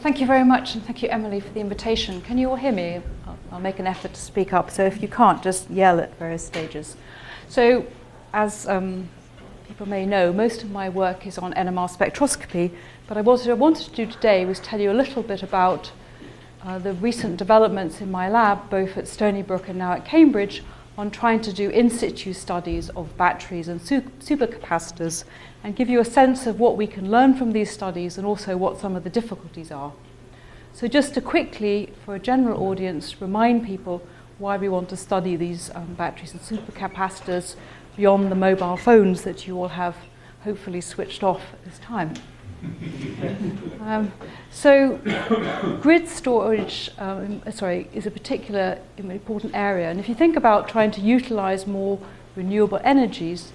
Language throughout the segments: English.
Thank you very much, and thank you, Emily, for the invitation. Can you all hear me? I'll make an effort to speak up, so if you can't, just yell at various stages. So, as people may know, most of my work is on NMR spectroscopy, but what I wanted to do today was tell you a little bit about the recent developments in my lab, both at Stony Brook and now at Cambridge, on trying to do in-situ studies of batteries and supercapacitors, and give you a sense of what we can learn from these studies and also what some of the difficulties are. So just to quickly, for a general audience, remind people why we want to study these batteries and supercapacitors beyond the mobile phones that you all have hopefully switched off at this time. So grid storage is a particular important area, and if you think about trying to utilize more renewable energies,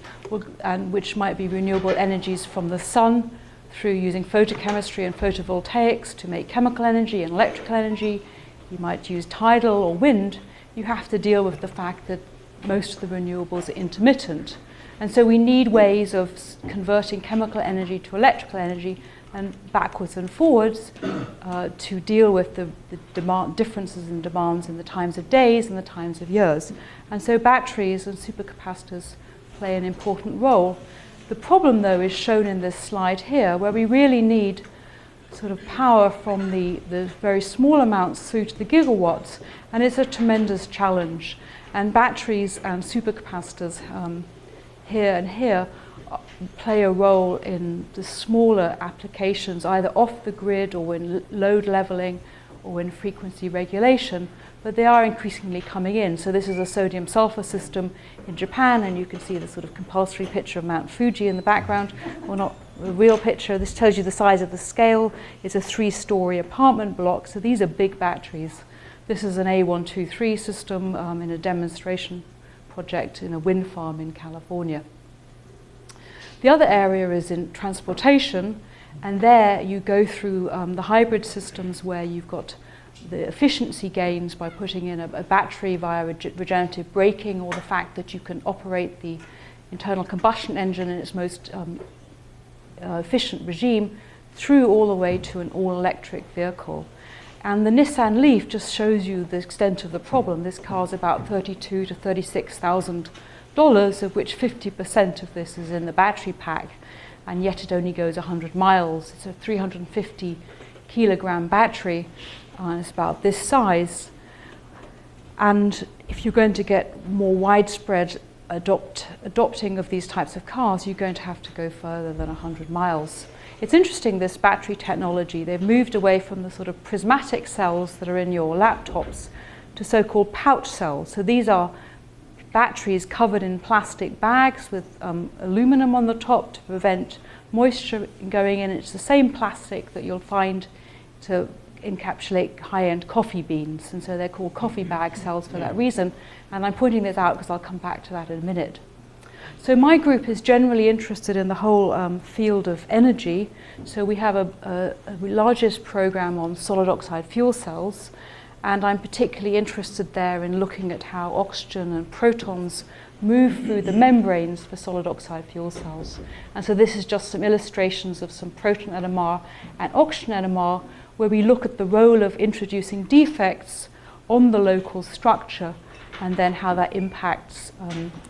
and which might be renewable energies from the sun through using photochemistry and photovoltaics to make chemical energy and electrical energy, you might use tidal or wind, you have to deal with the fact that most of the renewables are intermittent. And so we need ways of converting chemical energy to electrical energy and backwards and forwards to deal with the differences in demands in the times of days and the times of years. And so batteries and supercapacitors play an important role. The problem, though, is shown in this slide here, where we really need sort of power from the very small amounts through to the gigawatts, and it's a tremendous challenge. And batteries and supercapacitors here and here play a role in the smaller applications, either off the grid or in load leveling or in frequency regulation, but they are increasingly coming in. So this is a sodium sulfur system in Japan, and you can see the sort of compulsory picture of Mount Fuji in the background. Well, not a real picture. This tells you the size of the scale. It's a 3-story apartment block, so these are big batteries. This is an A123 system in a demonstration project in a wind farm in California. The other area is in transportation, and there you go through the hybrid systems where you've got the efficiency gains by putting in a battery via regenerative braking, or the fact that you can operate the internal combustion engine in its most efficient regime through all the way to an all-electric vehicle. And the Nissan Leaf just shows you the extent of the problem. This car's about $32,000 to $36,000, of which 50% of this is in the battery pack, and yet it only goes 100 miles. It's a 350 kilogram battery, and it's about this size. And if you're going to get more widespread adopting of these types of cars, you're going to have to go further than 100 miles. It's interesting, this battery technology, they've moved away from the sort of prismatic cells that are in your laptops to so-called pouch cells. So these are batteries covered in plastic bags with aluminum on the top to prevent moisture going in. It's the same plastic that you'll find to encapsulate high-end coffee beans, and so they're called coffee bag cells for that reason. And I'm pointing this out because I'll come back to that in a minute. So my group is generally interested in the whole field of energy. So we have a largest program on solid oxide fuel cells, and I'm particularly interested there in looking at how oxygen and protons move through the membranes for solid oxide fuel cells. And so this is just some illustrations of some proton NMR and oxygen NMR, where we look at the role of introducing defects on the local structure and then how that impacts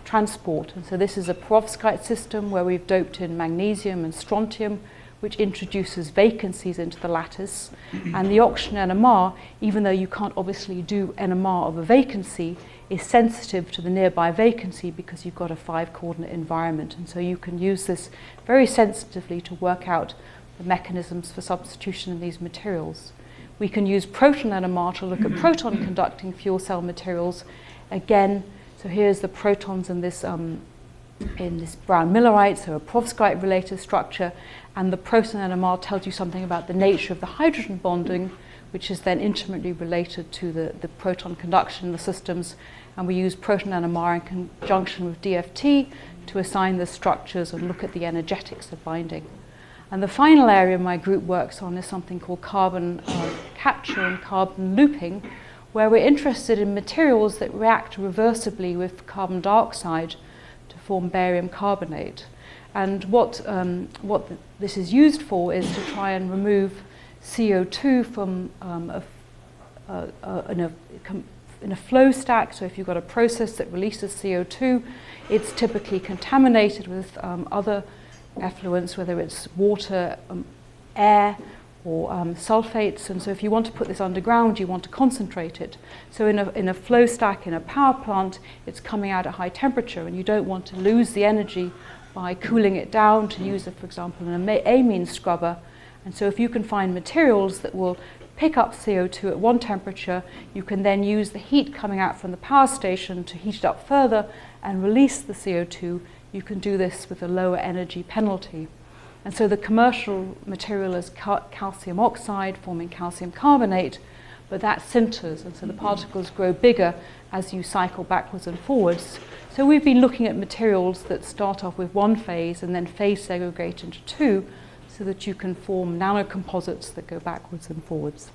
transport. And so this is a perovskite system where we've doped in magnesium and strontium, which introduces vacancies into the lattice. And the oxygen NMR, even though you can't obviously do NMR of a vacancy, is sensitive to the nearby vacancy because you've got a 5-coordinate environment. And so you can use this very sensitively to work out the mechanisms for substitution in these materials. We can use proton NMR to look at proton conducting fuel cell materials. Again, so here's the protons in this brown millerite, so a perovskite related structure, and the proton NMR tells you something about the nature of the hydrogen bonding, which is then intimately related to the proton conduction in the systems. And we use proton NMR in conjunction with DFT to assign the structures and look at the energetics of binding. And the final area my group works on is something called carbon capture and carbon looping, where we're interested in materials that react reversibly with carbon dioxide to form barium carbonate. And what this is used for is to try and remove CO2 from in a flow stack. So if you've got a process that releases CO2, it's typically contaminated with other effluents, whether it's water, air, or sulfates. And so if you want to put this underground, you want to concentrate it. So in a flow stack in a power plant, it's coming out at high temperature, and you don't want to lose the energy by cooling it down to use it, for example, in an amine scrubber. And so if you can find materials that will pick up CO2 at one temperature, you can then use the heat coming out from the power station to heat it up further and release the CO2. You can do this with a lower energy penalty. And so the commercial material is calcium oxide forming calcium carbonate, but that sinters, and so the particles grow bigger as you cycle backwards and forwards. So we've been looking at materials that start off with one phase and then phase segregate into two, so that you can form nanocomposites that go backwards and forwards.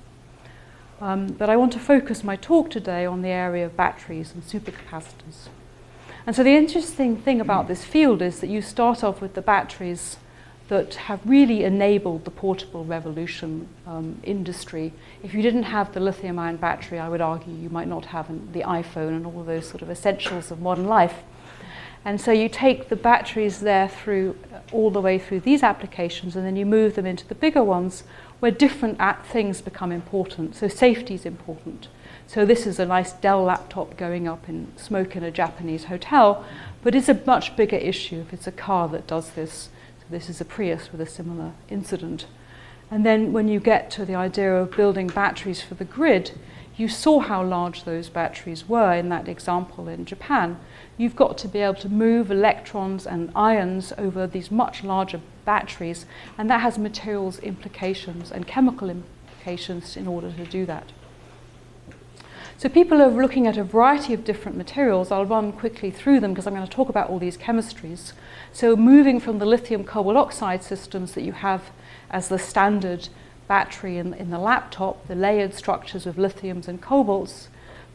But I want to focus my talk today on the area of batteries and supercapacitors. And so the interesting thing about this field is that you start off with the batteries that have really enabled the portable revolution industry. If you didn't have the lithium-ion battery, I would argue you might not have the iPhone and all those sort of essentials of modern life. And so you take the batteries there through all the way through these applications, and then you move them into the bigger ones where different things become important. So safety is important. So this is a nice Dell laptop going up in smoke in a Japanese hotel, but it's a much bigger issue if it's a car that does this. So this is a Prius with a similar incident. And then when you get to the idea of building batteries for the grid, you saw how large those batteries were in that example in Japan. You've got to be able to move electrons and ions over these much larger batteries, and that has materials implications and chemical implications in order to do that. So people are looking at a variety of different materials. I'll run quickly through them because I'm going to talk about all these chemistries. So moving from the lithium cobalt oxide systems that you have as the standard battery in the laptop, the layered structures of lithiums and cobalts.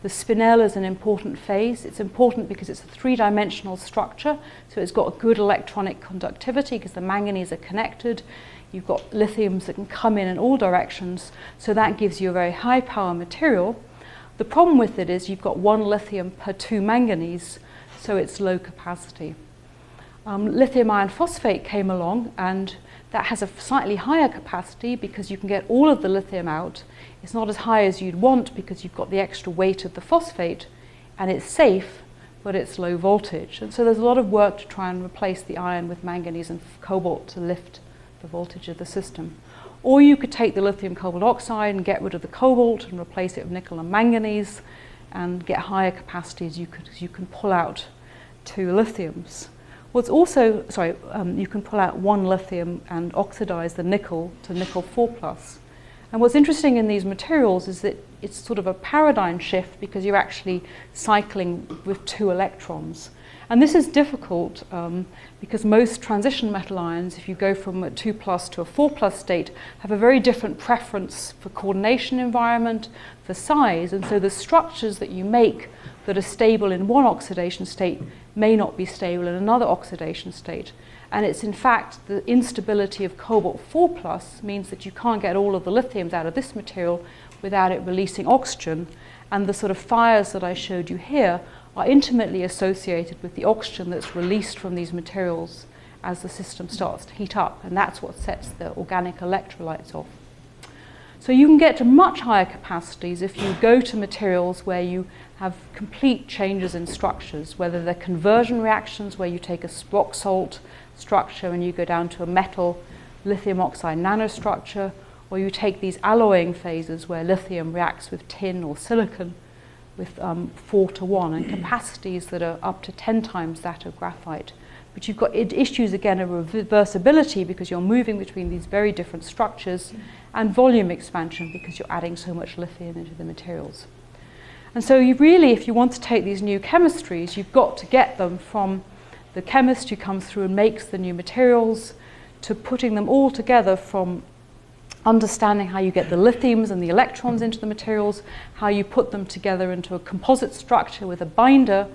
The Spinel is an important phase. It's important because it's a three-dimensional structure, so it's got a good electronic conductivity because the manganese are connected. You've got lithiums that can come in all directions, so that gives you a very high power material. The problem with it is you've got one lithium per two manganese, so it's low capacity. Lithium iron phosphate came along, and that has a slightly higher capacity because you can get all of the lithium out. It's not as high as you'd want because you've got the extra weight of the phosphate, and it's safe, but it's low voltage. And so there's a lot of work to try and replace the iron with manganese and cobalt to lift the voltage of the system. Or you could take the lithium cobalt oxide and get rid of the cobalt and replace it with nickel and manganese and get higher capacities. You can pull out two lithiums. What's also, you can pull out one lithium and oxidize the nickel to nickel 4+. And what's interesting in these materials is that it's sort of a paradigm shift because you're actually cycling with two electrons. And this is difficult because most transition metal ions, if you go from a 2+ to a 4+ state, have a very different preference for coordination environment, for size, and so the structures that you make that are stable in one oxidation state may not be stable in another oxidation state. And it's in fact the instability of cobalt 4+ means that you can't get all of the lithiums out of this material without it releasing oxygen. And the sort of fires that I showed you here are intimately associated with the oxygen that's released from these materials as the system starts to heat up, and that's what sets the organic electrolytes off. So you can get to much higher capacities if you go to materials where you have complete changes in structures, whether they're conversion reactions where you take a rock salt structure and you go down to a metal lithium oxide nanostructure, or you take these alloying phases where lithium reacts with tin or silicon with 4:1 and capacities that are up to 10 times that of graphite. But you've got issues again of reversibility because you're moving between these very different structures, and volume expansion because you're adding so much lithium into the materials. And so you really, if you want to take these new chemistries, you've got to get them from the chemist who comes through and makes the new materials to putting them all together, from understanding how you get the lithiums and the electrons into the materials, how you put them together into a composite structure with a binder,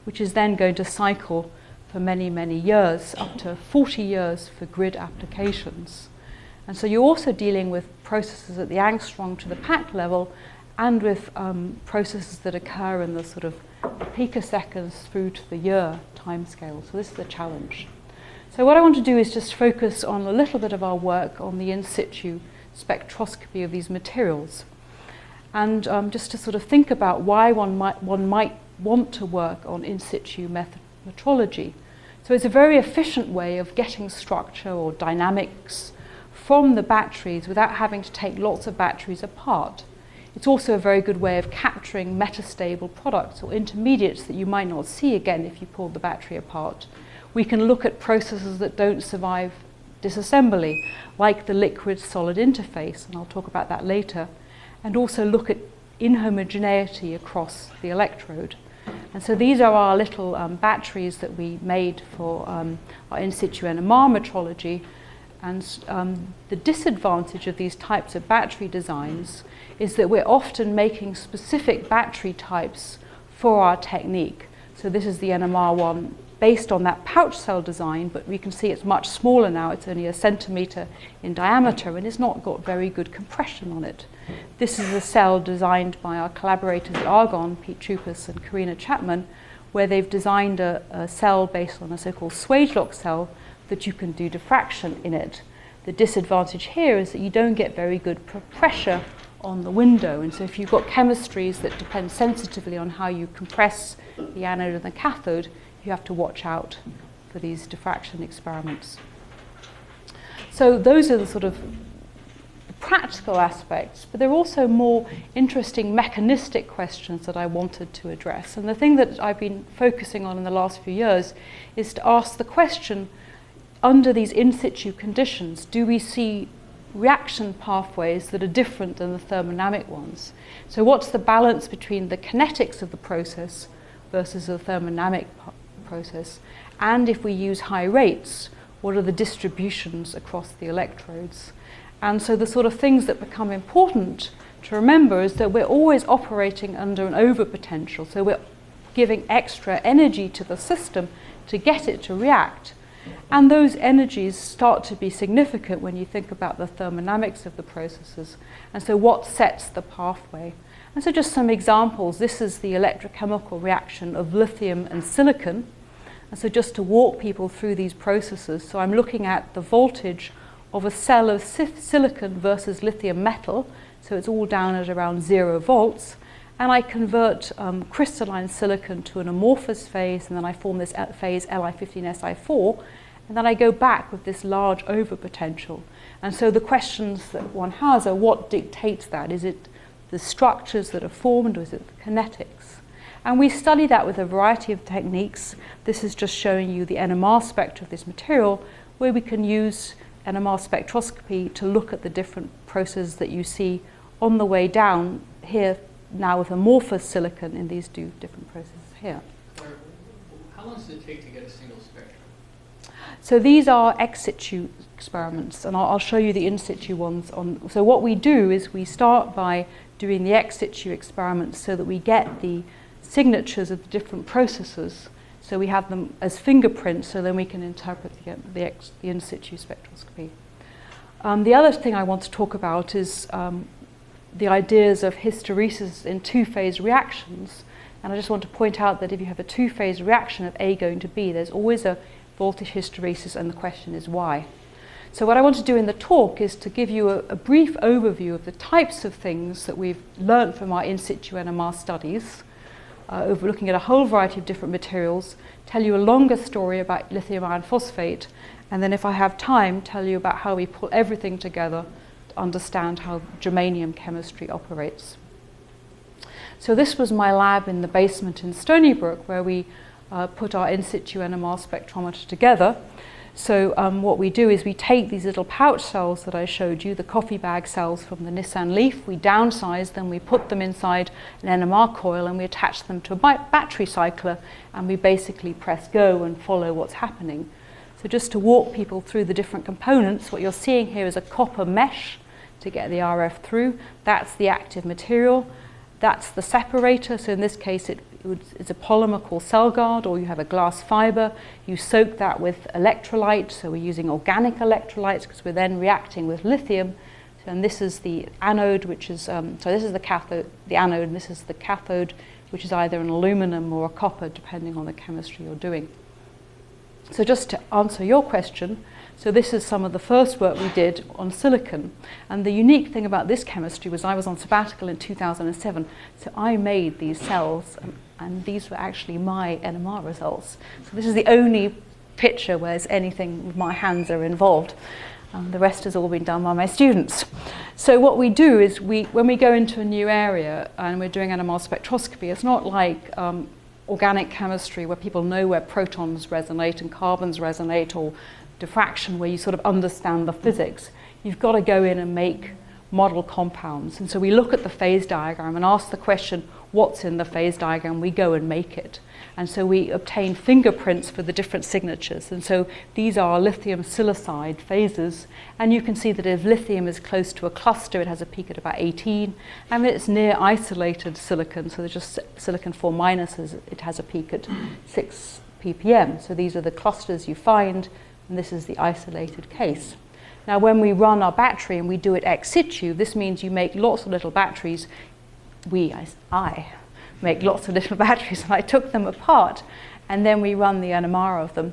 which is then going to cycle for many, many years, up to 40 years for grid applications. And so you're also dealing with processes at the angstrom to the pack level, and with processes that occur in the sort of picoseconds through to the year timescale. So this is the challenge. So what I want to do is just focus on a little bit of our work on the in-situ spectroscopy of these materials, and just to sort of think about why one might want to work on in-situ metrology. So it's a very efficient way of getting structure or dynamics from the batteries without having to take lots of batteries apart. It's also a very good way of capturing metastable products or intermediates that you might not see again if you pulled the battery apart. We can look at processes that don't survive disassembly, like the liquid-solid interface, and I'll talk about that later, and also look at inhomogeneity across the electrode. And so these are our little batteries that we made for our in-situ NMR metrology. And the disadvantage of these types of battery designs is that we're often making specific battery types for our technique. So this is the NMR one based on that pouch cell design, but we can see it's much smaller now. It's only 1 centimeter in diameter, and it's not got very good compression on it. This is a cell designed by our collaborators at Argonne, Pete Chupas and Karina Chapman, where they've designed a cell based on a so-called swage lock cell that you can do diffraction in it. The disadvantage here is that you don't get very good pressure on the window, and so if you've got chemistries that depend sensitively on how you compress the anode and the cathode, you have to watch out for these diffraction experiments. So those are the sort of practical aspects, but there are also more interesting mechanistic questions that I wanted to address. And the thing that I've been focusing on in the last few years is to ask the question, under these in-situ conditions, do we see reaction pathways that are different than the thermodynamic ones? So what's the balance between the kinetics of the process versus the thermodynamic process? And if we use high rates, what are the distributions across the electrodes? And so the sort of things that become important to remember is that we're always operating under an overpotential. So we're giving extra energy to the system to get it to react. And those energies start to be significant when you think about the thermodynamics of the processes. And so what sets the pathway? And so just some examples. This is the electrochemical reaction of lithium and silicon. And so just to walk people through these processes, so I'm looking at the voltage of a cell of silicon versus lithium metal. So it's all down at around 0 volts. And I convert crystalline silicon to an amorphous phase, and then I form this phase Li15Si4, and then I go back with this large overpotential. And so the questions that one has are, what dictates that? Is it the structures that are formed, or is it the kinetics? And we study that with a variety of techniques. This is just showing you the NMR spectra of this material, where we can use NMR spectroscopy to look at the different processes that you see on the way down here, now with amorphous silicon in these two different processes here. How long does it take to get a single spectrum? So these are ex-situ experiments, and I'll show you the in-situ ones. So what we do is we start by doing the ex-situ experiments so that we get the signatures of the different processes. So we have them as fingerprints, so then we can interpret the in-situ spectroscopy. The other thing I want to talk about is the ideas of hysteresis in two-phase reactions. And I just want to point out that if you have a two-phase reaction of A going to B, there's always a voltage hysteresis, and the question is why. So what I want to do in the talk is to give you a brief overview of the types of things that we've learned from our in-situ NMR studies, over looking at a whole variety of different materials, tell you a longer story about lithium iron phosphate, and then if I have time, tell you about how we pull everything together to understand how germanium chemistry operates. So this was my lab in the basement in Stony Brook, where we put our in-situ NMR spectrometer together. So what we do is we take these little pouch cells that I showed you, the coffee bag cells from the Nissan Leaf, we downsize them, we put them inside an NMR coil, and we attach them to a battery cycler, and we basically press go and follow what's happening. So just to walk people through the different components, what you're seeing here is a copper mesh to get the RF through. That's the active material. That's the separator. So in this case, it it's a polymer called cell guard, or you have a glass fiber. You soak that with electrolyte, so we're using organic electrolytes because we're then reacting with lithium. And this is the anode, which is, so this is the cathode, the anode, and this is the cathode, which is either an aluminum or a copper, depending on the chemistry you're doing. So just to answer your question, so this is some of the first work we did on silicon. And the unique thing about this chemistry was I was on sabbatical in 2007, so I made these cells, and these were actually my NMR results. So this is the only picture where there's anything with my hands are involved. The rest has all been done by my students. So what we do is when we go into a new area and we're doing NMR spectroscopy, it's not like organic chemistry where people know where protons resonate and carbons resonate, or diffraction where you sort of understand the physics. You've got to go in and make model compounds. And so we look at the phase diagram and ask the question, what's in the phase diagram? We go and make it. And so we obtain fingerprints for the different signatures. And so these are lithium silicide phases. And you can see that if lithium is close to a cluster, it has a peak at about 18. And if it's near isolated silicon, so there's just silicon 4 minuses, it has a peak at 6 ppm. So these are the clusters you find, and this is the isolated case. Now when we run our battery and we do it ex situ, this means you make lots of little batteries. I make lots of little batteries, and I took them apart, and then we run the NMR of them.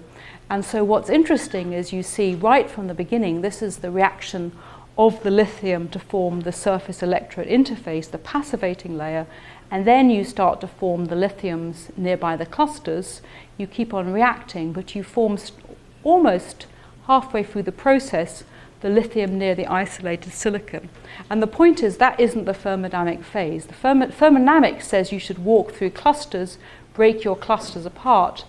And so what's interesting is you see right from the beginning, this is the reaction of the lithium to form the surface electrode interface, the passivating layer, and then you start to form the lithiums nearby the clusters. You keep on reacting, but you form almost halfway through the process the lithium near the isolated silicon. And the point is that isn't the thermodynamic phase. The thermodynamic says you should walk through clusters, break your clusters apart,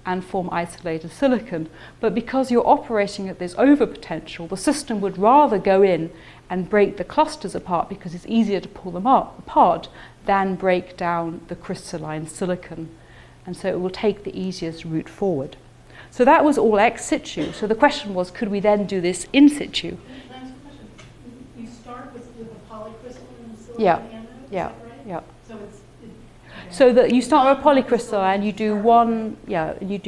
and form isolated silicon. But because you're operating at this overpotential, the system would rather go in and break the clusters apart because it's easier to pull them apart than break down the crystalline silicon. And so it will take the easiest route forward. So that was all ex situ. So the question was, could we then do this in situ? Can I ask a question? You start with a polycrystalline silicon anode, is yeah, that right? yeah. So it's So that you start with a polycrystalline, you do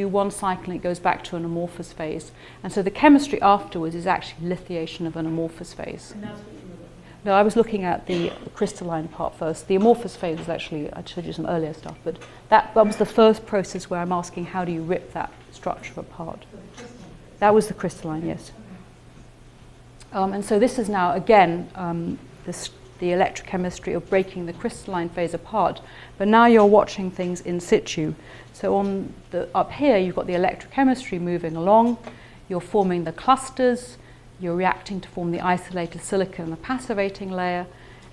one cycle and it goes back to an amorphous phase. And so the chemistry afterwards is actually lithiation of an amorphous phase. And that's what you were looking at. No, I was looking at the crystalline part first. The amorphous phase is actually, I showed you some earlier stuff, but that was the first process where I'm asking how do you rip that structure apart. That was the crystalline, yes. And so this is now, again, the electrochemistry of breaking the crystalline phase apart, but now you're watching things in situ. So on up here, you've got the electrochemistry moving along, you're forming the clusters, you're reacting to form the isolated silicon, the passivating layer,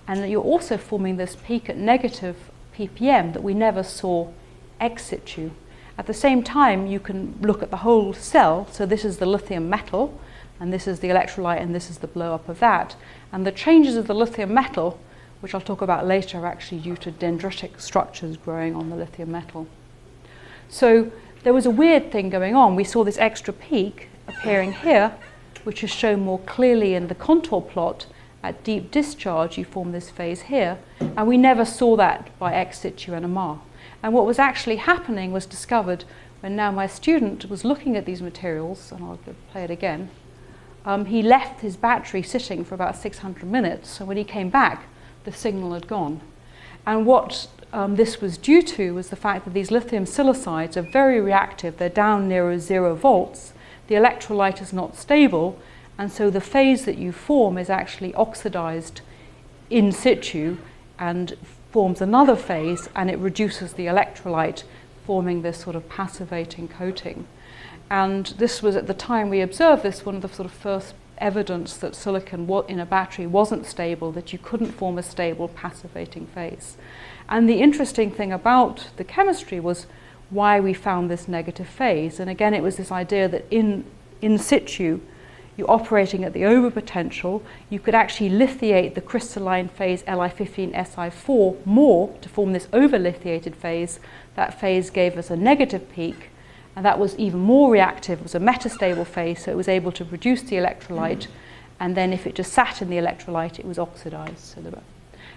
and you're also forming this peak at negative ppm that we never saw ex situ. At the same time, you can look at the whole cell. So this is the lithium metal, and this is the electrolyte, and this is the blow up of that. And the changes of the lithium metal, which I'll talk about later, are actually due to dendritic structures growing on the lithium metal. So there was a weird thing going on. We saw this extra peak appearing here, which is shown more clearly in the contour plot. At deep discharge, you form this phase here, and we never saw that by ex situ NMR. And what was actually happening was discovered when now my student was looking at these materials, and I'll play it again. He left his battery sitting for about 600 minutes, so when he came back, the signal had gone. And what this was due to was the fact that these lithium silicides are very reactive. They're down near 0 volts. The electrolyte is not stable, and so the phase that you form is actually oxidized in situ and forms another phase, and it reduces the electrolyte, forming this sort of passivating coating. And this was, at the time we observed this, one of the sort of first evidence that silicon in a battery wasn't stable, that you couldn't form a stable passivating phase. And the interesting thing about the chemistry was why we found this negative phase. And again, it was this idea that in situ, you're operating at the overpotential, you could actually lithiate the crystalline phase Li15Si4 more to form this overlithiated phase. That phase gave us a negative peak, and that was even more reactive. It was a metastable phase, so it was able to reduce the electrolyte, and then if it just sat in the electrolyte, it was oxidized.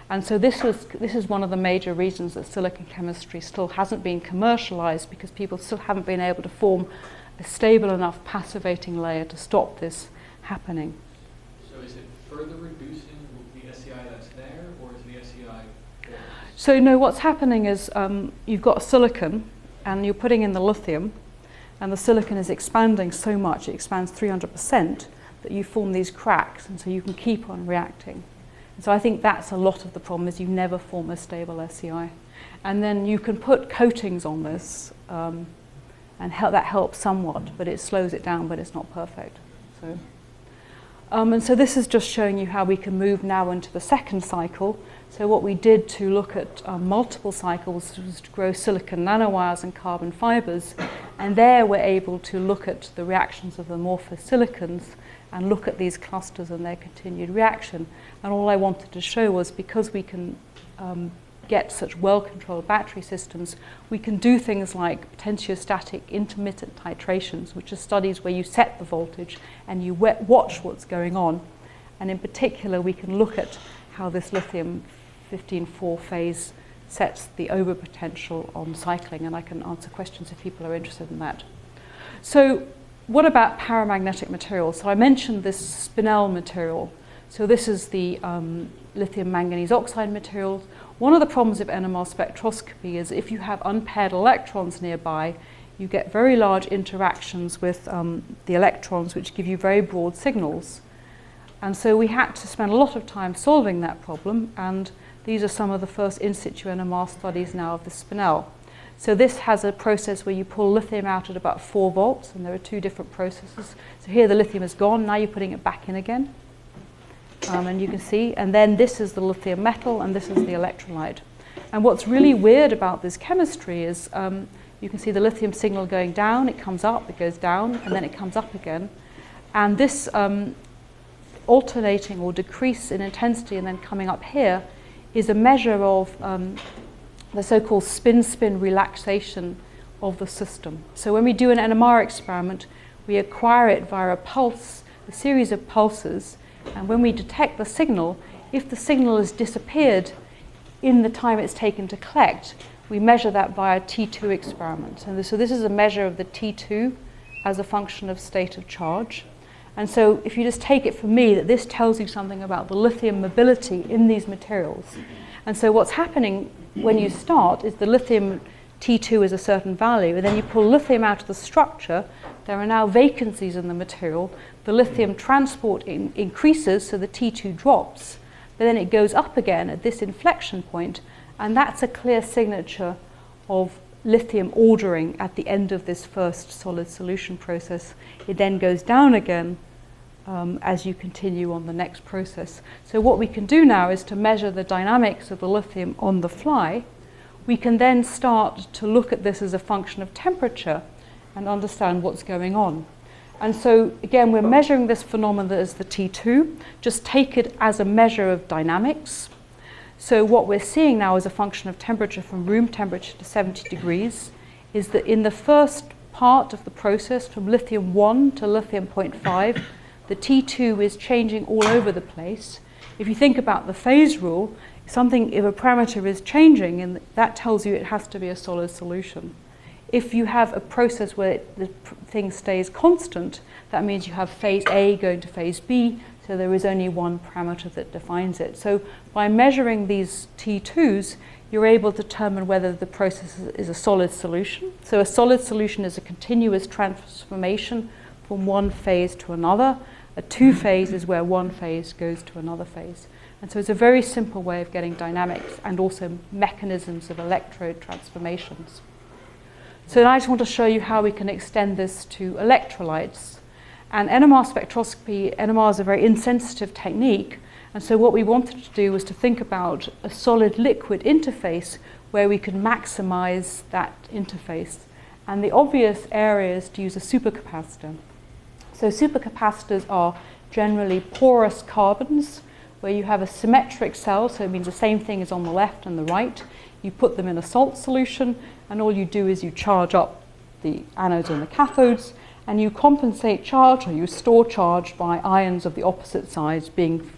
And so this is one of the major reasons that silicon chemistry still hasn't been commercialized, because people still haven't been able to form a stable enough passivating layer to stop this happening. So is it further reducing the SEI that's there, or is the SEI worse? So no, what's happening is you've got silicon and you're putting in the lithium, and the silicon is expanding so much, it expands 300%, that you form these cracks, and so you can keep on reacting. And so I think that's a lot of the problem, is you never form a stable SEI. And then you can put coatings on this, and that helps somewhat, but it slows it down, but it's not perfect. So, and so this is just showing you how we can move now into the second cycle. So what we did to look at multiple cycles was to grow silicon nanowires and carbon fibers, and there we're able to look at the reactions of the amorphous silicons and look at these clusters and their continued reaction. And all I wanted to show was, because we can get such well-controlled battery systems, we can do things like potentiostatic intermittent titrations, which are studies where you set the voltage and you watch what's going on. And in particular, we can look at how this lithium 15-4 phase sets the overpotential on cycling, and I can answer questions if people are interested in that. So what about paramagnetic materials? So I mentioned this Spinel material. So this is the lithium manganese oxide material. One of the problems of NMR spectroscopy is if you have unpaired electrons nearby, you get very large interactions with the electrons, which give you very broad signals. And so we had to spend a lot of time solving that problem, and these are some of the first in-situ NMR studies now of the Spinel. So this has a process where you pull lithium out at about 4 volts, and there are 2 different processes. So here the lithium is gone, now you're putting it back in again. And you can see, and then this is the lithium metal, and this is the electrolyte. And what's really weird about this chemistry is you can see the lithium signal going down, it comes up, it goes down, and then it comes up again. And this alternating or decrease in intensity and then coming up here is a measure of the so-called spin-spin relaxation of the system. So when we do an NMR experiment, we acquire it via a pulse, a series of pulses, and when we detect the signal, if the signal has disappeared in the time it's taken to collect, we measure that via T2 experiment. And so this is a measure of the T2 as a function of state of charge. And so if you just take it from me that this tells you something about the lithium mobility in these materials. And so what's happening when you start is the lithium T2 is a certain value, and then you pull lithium out of the structure, there are now vacancies in the material, the lithium transport increases, so the T2 drops, but then it goes up again at this inflection point, and that's a clear signature of lithium ordering at the end of this first solid solution process. It then goes down again as you continue on the next process. So what we can do now is to measure the dynamics of the lithium on the fly. We can then start to look at this as a function of temperature and understand what's going on. And so again, we're measuring this phenomenon as the T2. Just take it as a measure of dynamics. So what we're seeing now as a function of temperature from room temperature to 70 degrees is that in the first part of the process, from lithium 1 to lithium 0.5, the T2 is changing all over the place. If you think about the phase rule, if a parameter is changing, and that tells you it has to be a solid solution. If you have a process where the thing stays constant, that means you have phase A going to phase B, so there is only one parameter that defines it. So by measuring these T2s, you're able to determine whether the process is a solid solution. So a solid solution is a continuous transformation from one phase to another. A 2-phase is where one phase goes to another phase. And so it's a very simple way of getting dynamics and also mechanisms of electrode transformations. So now I just want to show you how we can extend this to electrolytes. And NMR spectroscopy, NMR is a very insensitive technique. And so what we wanted to do was to think about a solid-liquid interface where we could maximize that interface. And the obvious area is to use a supercapacitor. So supercapacitors are generally porous carbons where you have a symmetric cell, so it means the same thing is on the left and the right. You put them in a salt solution, and all you do is you charge up the anodes and the cathodes, and you compensate charge, or you store charge by ions of the opposite sides being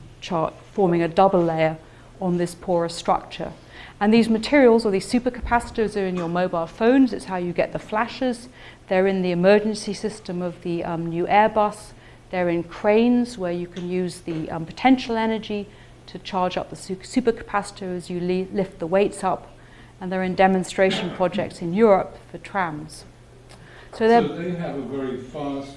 forming a double layer on this porous structure. And these materials, or these supercapacitors, are in your mobile phones. It's how you get the flashes. They're in the emergency system of the new Airbus. They're in cranes where you can use the potential energy to charge up the supercapacitor as you lift the weights up. And they're in demonstration projects in Europe for trams. So they have a very fast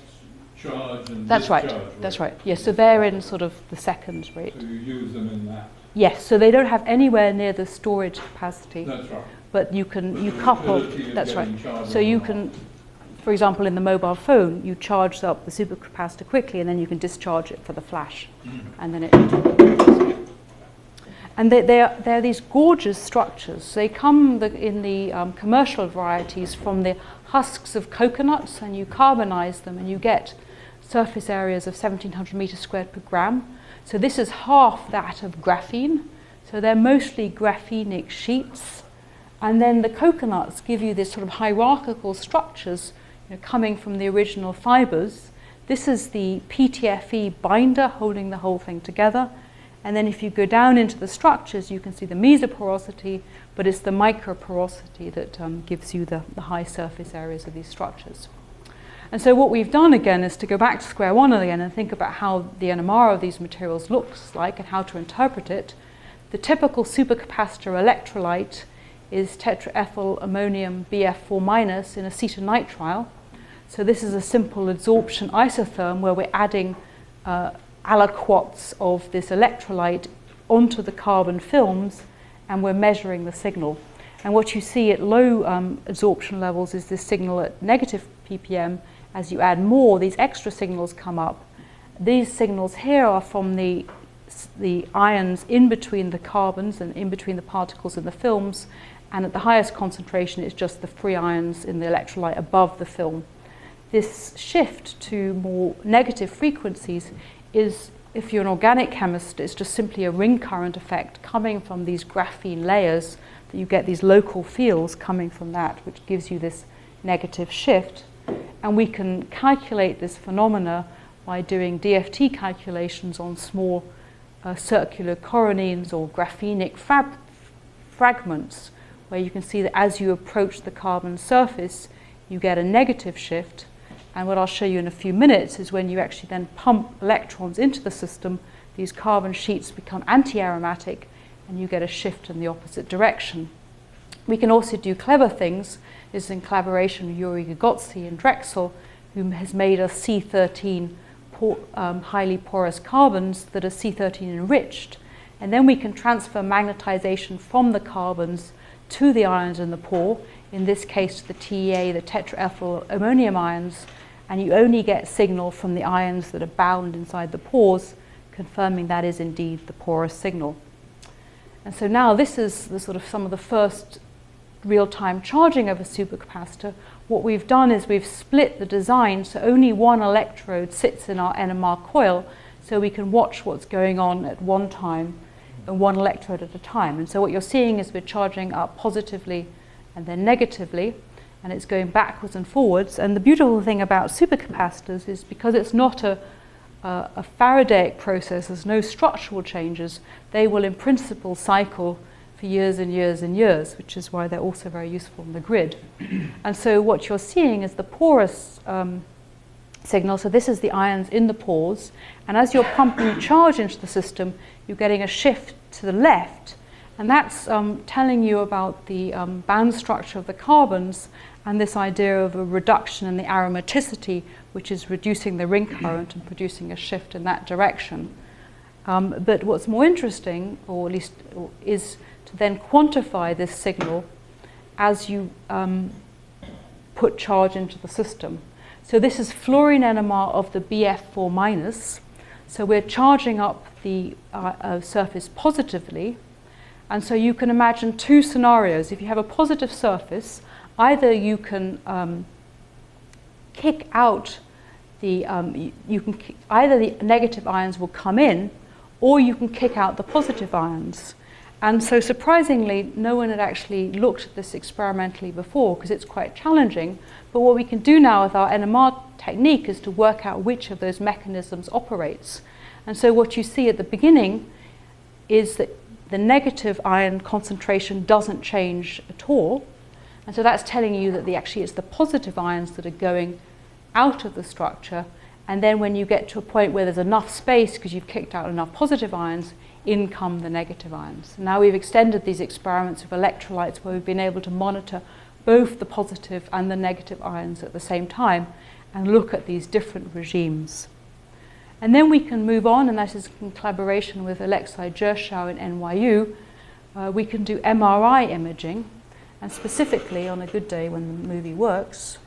charge and that's discharge right. rate. That's right. Yes, so they're in sort of the seconds rate. So you use them in that. Yes, so they don't have anywhere near the storage capacity. That's right. But you couple. That's right. So you can. can, for example, in the mobile phone, you charge up the supercapacitor quickly, and then you can discharge it for the flash, and then it. And they're these gorgeous structures. They come in the commercial varieties from the husks of coconuts, and you carbonize them, and you get surface areas of 1,700 meters squared per gram. So this is half that of graphene. So they're mostly graphenic sheets. And then the coconuts give you this sort of hierarchical structures, coming from the original fibers. This is the PTFE binder holding the whole thing together. And then if you go down into the structures, you can see the mesoporosity, but it's the microporosity that gives you the high surface areas of these structures. And so what we've done again is to go back to square one again and think about how the NMR of these materials looks like and how to interpret it. The typical supercapacitor electrolyte is tetraethyl ammonium BF4- in acetonitrile. So this is a simple adsorption isotherm where we're adding aliquots of this electrolyte onto the carbon films, and we're measuring the signal. And what you see at low adsorption levels is this signal at negative ppm. As you add more, these extra signals come up. These signals here are from the ions in between the carbons and in between the particles in the films, and at the highest concentration it's just the free ions in the electrolyte above the film. This shift to more negative frequencies is, if you're an organic chemist, it's just simply a ring current effect coming from these graphene layers, that you get these local fields coming from that, which gives you this negative shift. And we can calculate this phenomena by doing DFT calculations on small circular coronenes or graphenic fragments, where you can see that as you approach the carbon surface, you get a negative shift. And what I'll show you in a few minutes is when you actually then pump electrons into the system, these carbon sheets become anti-aromatic, and you get a shift in the opposite direction. We can also do clever things. This is in collaboration with Yuri Gagotsi and Drexel, who has made us C13 highly porous carbons that are C13 enriched. And then we can transfer magnetization from the carbons to the ions in the pore, in this case the TEA, the tetraethyl ammonium ions, and you only get signal from the ions that are bound inside the pores, confirming that is indeed the porous signal. And so now this is the sort of some of the first real-time charging of a supercapacitor. What we've done is we've split the design so only one electrode sits in our NMR coil, so we can watch what's going on at one time and one electrode at a time. And so what you're seeing is we're charging up positively and then negatively, and it's going backwards and forwards. And the beautiful thing about supercapacitors is because it's not a Faradaic process, there's no structural changes, they will in principle cycle for years and years and years, which is why they're also very useful in the grid. And so what you're seeing is the porous signal. So this is the ions in the pores, and as you're pumping charge into the system, you're getting a shift to the left, and that's telling you about the band structure of the carbons and this idea of a reduction in the aromaticity, which is reducing the ring current and producing a shift in that direction. But what's more interesting, or at least is to then quantify this signal as you put charge into the system. So this is fluorine NMR of the BF4-. So we're charging up the surface positively. And so you can imagine two scenarios. If you have a positive surface, either you can kick out the, either the negative ions will come in, or you can kick out the positive ions. And so surprisingly, no one had actually looked at this experimentally before because it's quite challenging. But what we can do now with our NMR technique is to work out which of those mechanisms operates. And so what you see at the beginning is that the negative ion concentration doesn't change at all. And so that's telling you that actually it's the positive ions that are going out of the structure. And then when you get to a point where there's enough space, because you've kicked out enough positive ions, in come the negative ions. Now we've extended these experiments of electrolytes where we've been able to monitor both the positive and the negative ions at the same time and look at these different regimes. And then we can move on, and that is in collaboration with Alexei Gershow in NYU. We can do MRI imaging, and specifically on a good day when the movie works,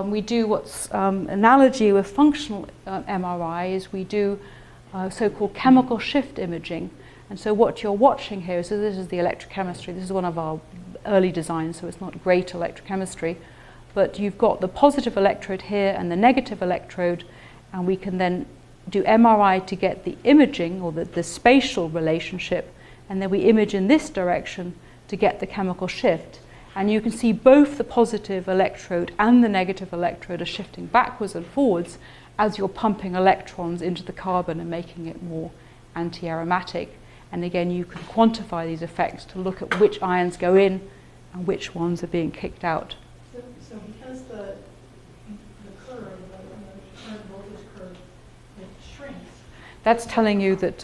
we do what's analogy with functional MRI is we do so-called chemical shift imaging. And so what you're watching here, so this is the electrochemistry. This is one of our early designs, so it's not great electrochemistry. But you've got the positive electrode here and the negative electrode, and we can then do MRI to get the imaging or the spatial relationship, and then we image in this direction to get the chemical shift. And you can see both the positive electrode and the negative electrode are shifting backwards and forwards as you're pumping electrons into the carbon and making it more anti-aromatic. And again, you can quantify these effects to look at which ions go in and which ones are being kicked out. So because the curve, the current voltage curve, it shrinks. That's telling you that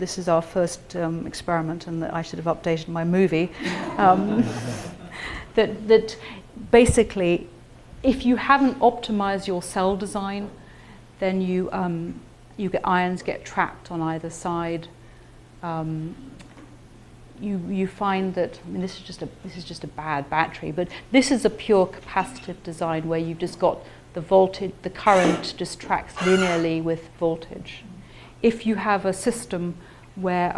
this is our first experiment and that I should have updated my movie. That basically, if you haven't optimized your cell design, then you get ions get trapped on either side. You find that, I mean, this is just a bad battery, but this is a pure capacitive design where you've just got the voltage, the current just tracks linearly with voltage. If you have a system where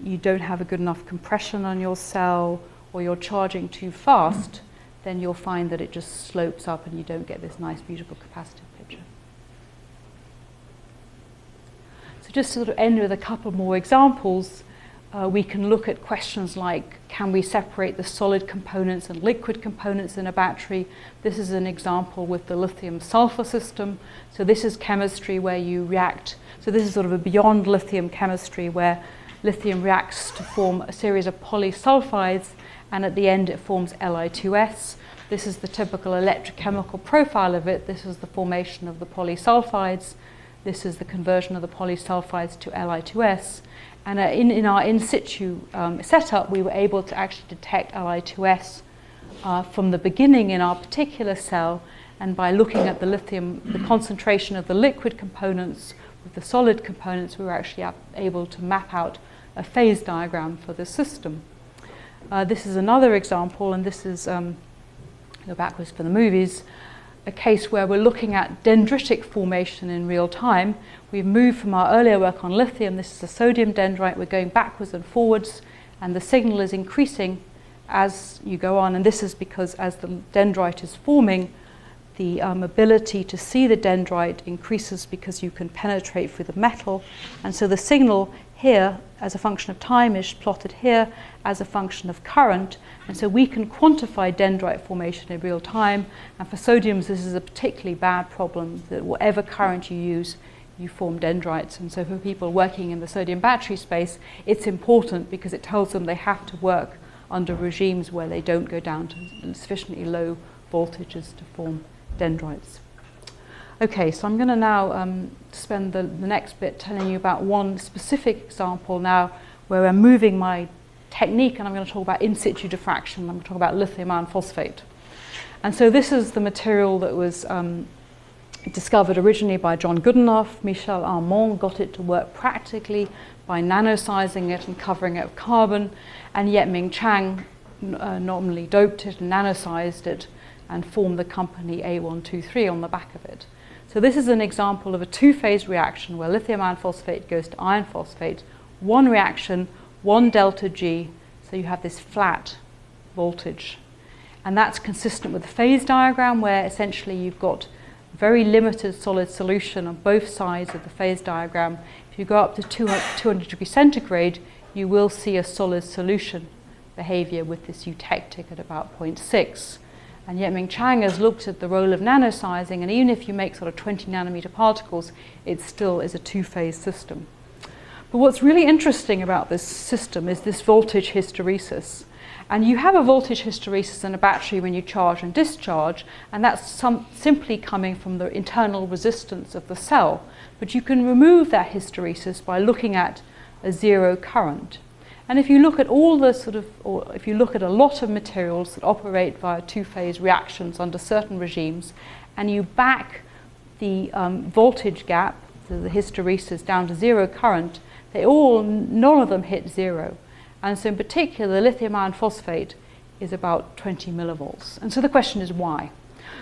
you don't have a good enough compression on your cell, or you're charging too fast, then you'll find that it just slopes up and you don't get this nice, beautiful capacitive picture. So just to sort of end with a couple more examples, we can look at questions like, can we separate the solid components and liquid components in a battery? This is an example with the lithium sulfur system. So this is chemistry where you react. So this is sort of a beyond lithium chemistry where lithium reacts to form a series of polysulfides, and at the end it forms Li2S. This is the typical electrochemical profile of it. This is the formation of the polysulfides. This is the conversion of the polysulfides to Li2S. And in our in-situ setup, we were able to actually detect Li2S from the beginning in our particular cell, and by looking at the lithium, the concentration of the liquid components with the solid components, we were actually able to map out a phase diagram for the system. This is another example, and this is, go backwards for the movies, a case where we're looking at dendritic formation in real time. We've moved from our earlier work on lithium. This is a sodium dendrite. We're going backwards and forwards, and the signal is increasing as you go on. And this is because as the dendrite is forming, the ability to see the dendrite increases because you can penetrate through the metal. And so the signal here as a function of time is plotted here as a function of current. And so we can quantify dendrite formation in real time. And for sodiums, this is a particularly bad problem, that whatever current you use, you form dendrites. And so for people working in the sodium battery space, it's important because it tells them they have to work under regimes where they don't go down to sufficiently low voltages to form dendrites. Okay, so I'm going to now spend the next bit telling you about one specific example now where we're moving my technique, and I'm going to talk about in-situ diffraction. I'm going to talk about lithium-ion phosphate. And so this is the material that was discovered originally by John Goodenough. Michel Armand got it to work practically by nanosizing it and covering it with carbon, and Yet-Ming Chang normally doped it and nanosized it and formed the company A123 on the back of it. So this is an example of a two-phase reaction where lithium iron phosphate goes to iron phosphate. One reaction, one delta G, so you have this flat voltage. And that's consistent with the phase diagram where essentially you've got very limited solid solution on both sides of the phase diagram. If you go up to 200 degrees centigrade, you will see a solid solution behavior with this eutectic at about 0.6. And Yet-Ming Chang has looked at the role of nanosizing, and even if you make sort of 20 nanometer particles, it still is a two-phase system. But what's really interesting about this system is this voltage hysteresis. And you have a voltage hysteresis in a battery when you charge and discharge, and that's simply coming from the internal resistance of the cell. But you can remove that hysteresis by looking at a zero current. And if you look at all the or if you look at a lot of materials that operate via two-phase reactions under certain regimes, and you back the voltage gap, so the hysteresis, down to zero current, none of them hit zero. And so in particular, the lithium-ion phosphate is about 20 millivolts. And so the question is why?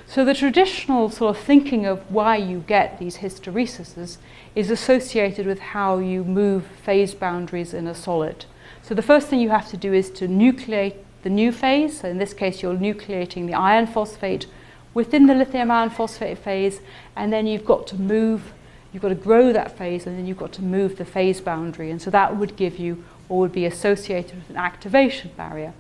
So the traditional sort of thinking of why you get these hysteresises is associated with how you move phase boundaries in a solid. So the first thing you have to do is to nucleate the new phase. So in this case, you're nucleating the iron phosphate within the lithium-ion phosphate phase, and then you've got to grow that phase, and then you've got to move the phase boundary. And so that would give you, or would be associated with, an activation barrier.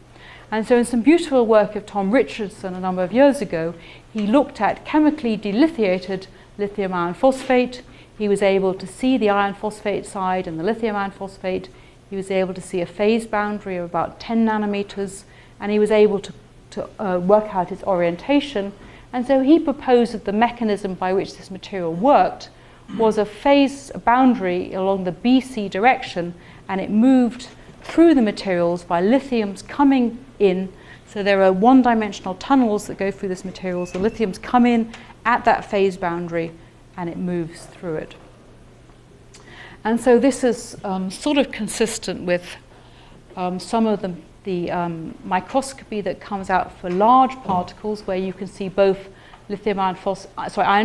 And so in some beautiful work of Tom Richardson a number of years ago, he looked at chemically delithiated lithium-ion phosphate. He was able to see the iron phosphate side and the lithium-ion phosphate. He was able to see a phase boundary of about 10 nanometers, and he was able to work out its orientation. And so he proposed that the mechanism by which this material worked was a phase boundary along the BC direction, and it moved through the materials by lithiums coming in. So there are one-dimensional tunnels that go through this material. So lithiums come in at that phase boundary, and it moves through it. And so this is sort of consistent with some of the microscopy that comes out for large particles, where you can see both iron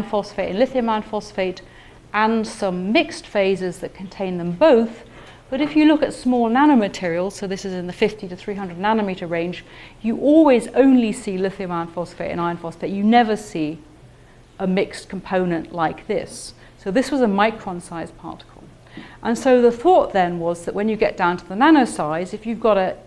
phosphate and lithium-ion phosphate, and some mixed phases that contain them both. But if you look at small nanomaterials, so this is in the 50 to 300 nanometer range, you always only see lithium-ion phosphate and iron phosphate. You never see a mixed component like this. So this was a micron-sized particle. And so the thought then was that when you get down to the nano size, if you've got a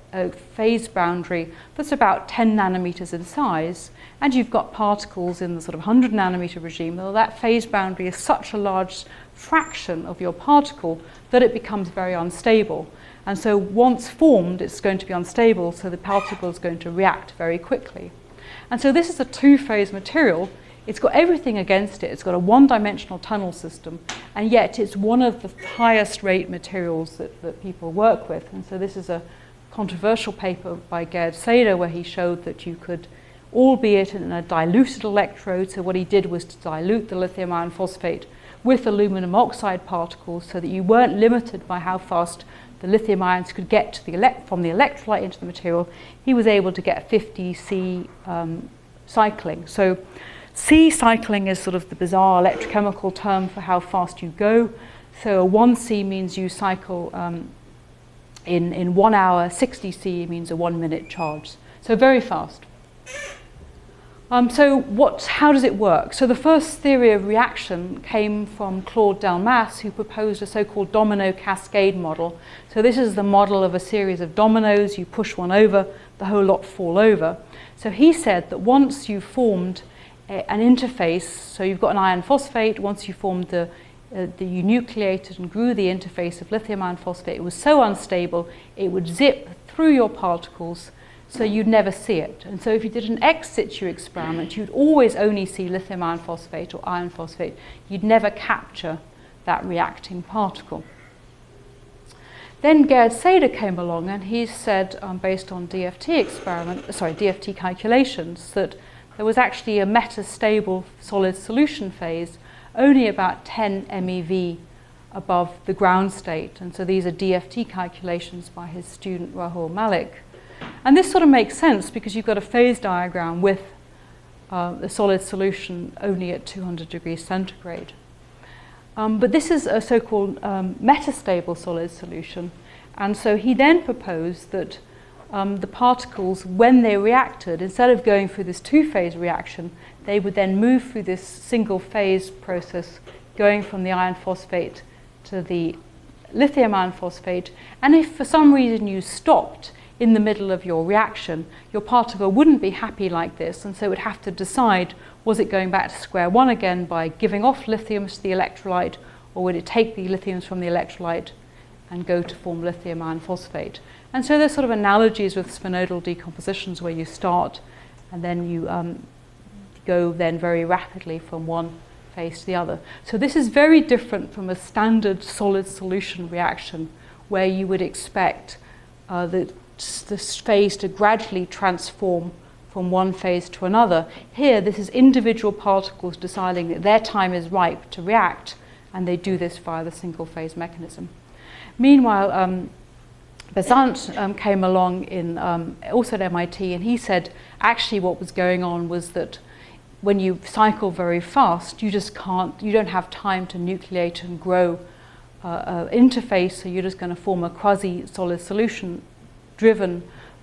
phase boundary that's about 10 nanometers in size, and you've got particles in the sort of 100 nanometer regime, well, that phase boundary is such a large fraction of your particle that it becomes very unstable. And so once formed, it's going to be unstable, so the particle is going to react very quickly. And so this is a two-phase material. It's got everything against it. It's got a one-dimensional tunnel system, and yet it's one of the highest rate materials that people work with. And so this is a controversial paper by Gerd Sader, where he showed that you could, albeit in a diluted electrode, so what he did was to dilute the lithium-ion phosphate with aluminum oxide particles, so that you weren't limited by how fast the lithium ions could get to from the electrolyte into the material. He was able to get 50 C cycling. So C cycling is sort of the bizarre electrochemical term for how fast you go. So a 1C means you cycle in 1 hour, 60 C means a 1 minute charge. So very fast. How does it work? So the first theory of reaction came from Claude Delmas, who proposed a so-called domino cascade model. So this is the model of a series of dominoes. You push one over, the whole lot fall over. So he said that once you've formed an interface, so you've got an iron phosphate, once you formed you nucleated and grew the interface of lithium iron phosphate, it was so unstable, it would zip through your particles, so you'd never see it. And so if you did an ex-situ experiment, you'd always only see lithium iron phosphate or iron phosphate. You'd never capture that reacting particle. Then Gerd Sader came along, and he said, based on DFT calculations, that there was actually a metastable solid solution phase only about 10 MeV above the ground state. And so these are DFT calculations by his student Rahul Malik. And this sort of makes sense because you've got a phase diagram with the solid solution only at 200 degrees centigrade. But this is a so-called metastable solid solution. And so he then proposed that the particles, when they reacted, instead of going through this two-phase reaction, they would then move through this single-phase process, going from the iron phosphate to the lithium iron phosphate. And if for some reason you stopped in the middle of your reaction, your particle wouldn't be happy like this, and so it would have to decide, was it going back to square one again by giving off lithiums to the electrolyte, or would it take the lithiums from the electrolyte and go to form lithium iron phosphate. And so there's sort of analogies with spinodal decompositions where you start and then you go then very rapidly from one phase to the other. So this is very different from a standard solid solution reaction where you would expect this phase to gradually transform from one phase to another. Here, this is individual particles deciding that their time is ripe to react, and they do this via the single phase mechanism. Meanwhile, Besant came along in also at MIT, and he said actually what was going on was that when you cycle very fast, you don't have time to nucleate and grow interface, so you're just going to form a quasi-solid solution driven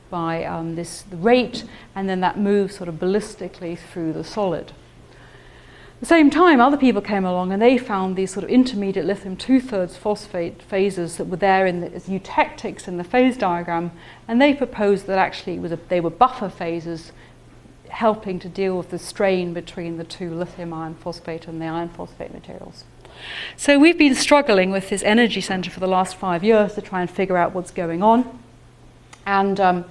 by this rate, and then that moves sort of ballistically through the solid. At the same time, other people came along and they found these sort of intermediate lithium 2/3 phosphate phases that were there in the eutectics in the phase diagram, and they proposed that actually they were buffer phases helping to deal with the strain between the two lithium iron phosphate and the iron phosphate materials. So we've been struggling with this energy center for the last 5 years to try and figure out what's going on. And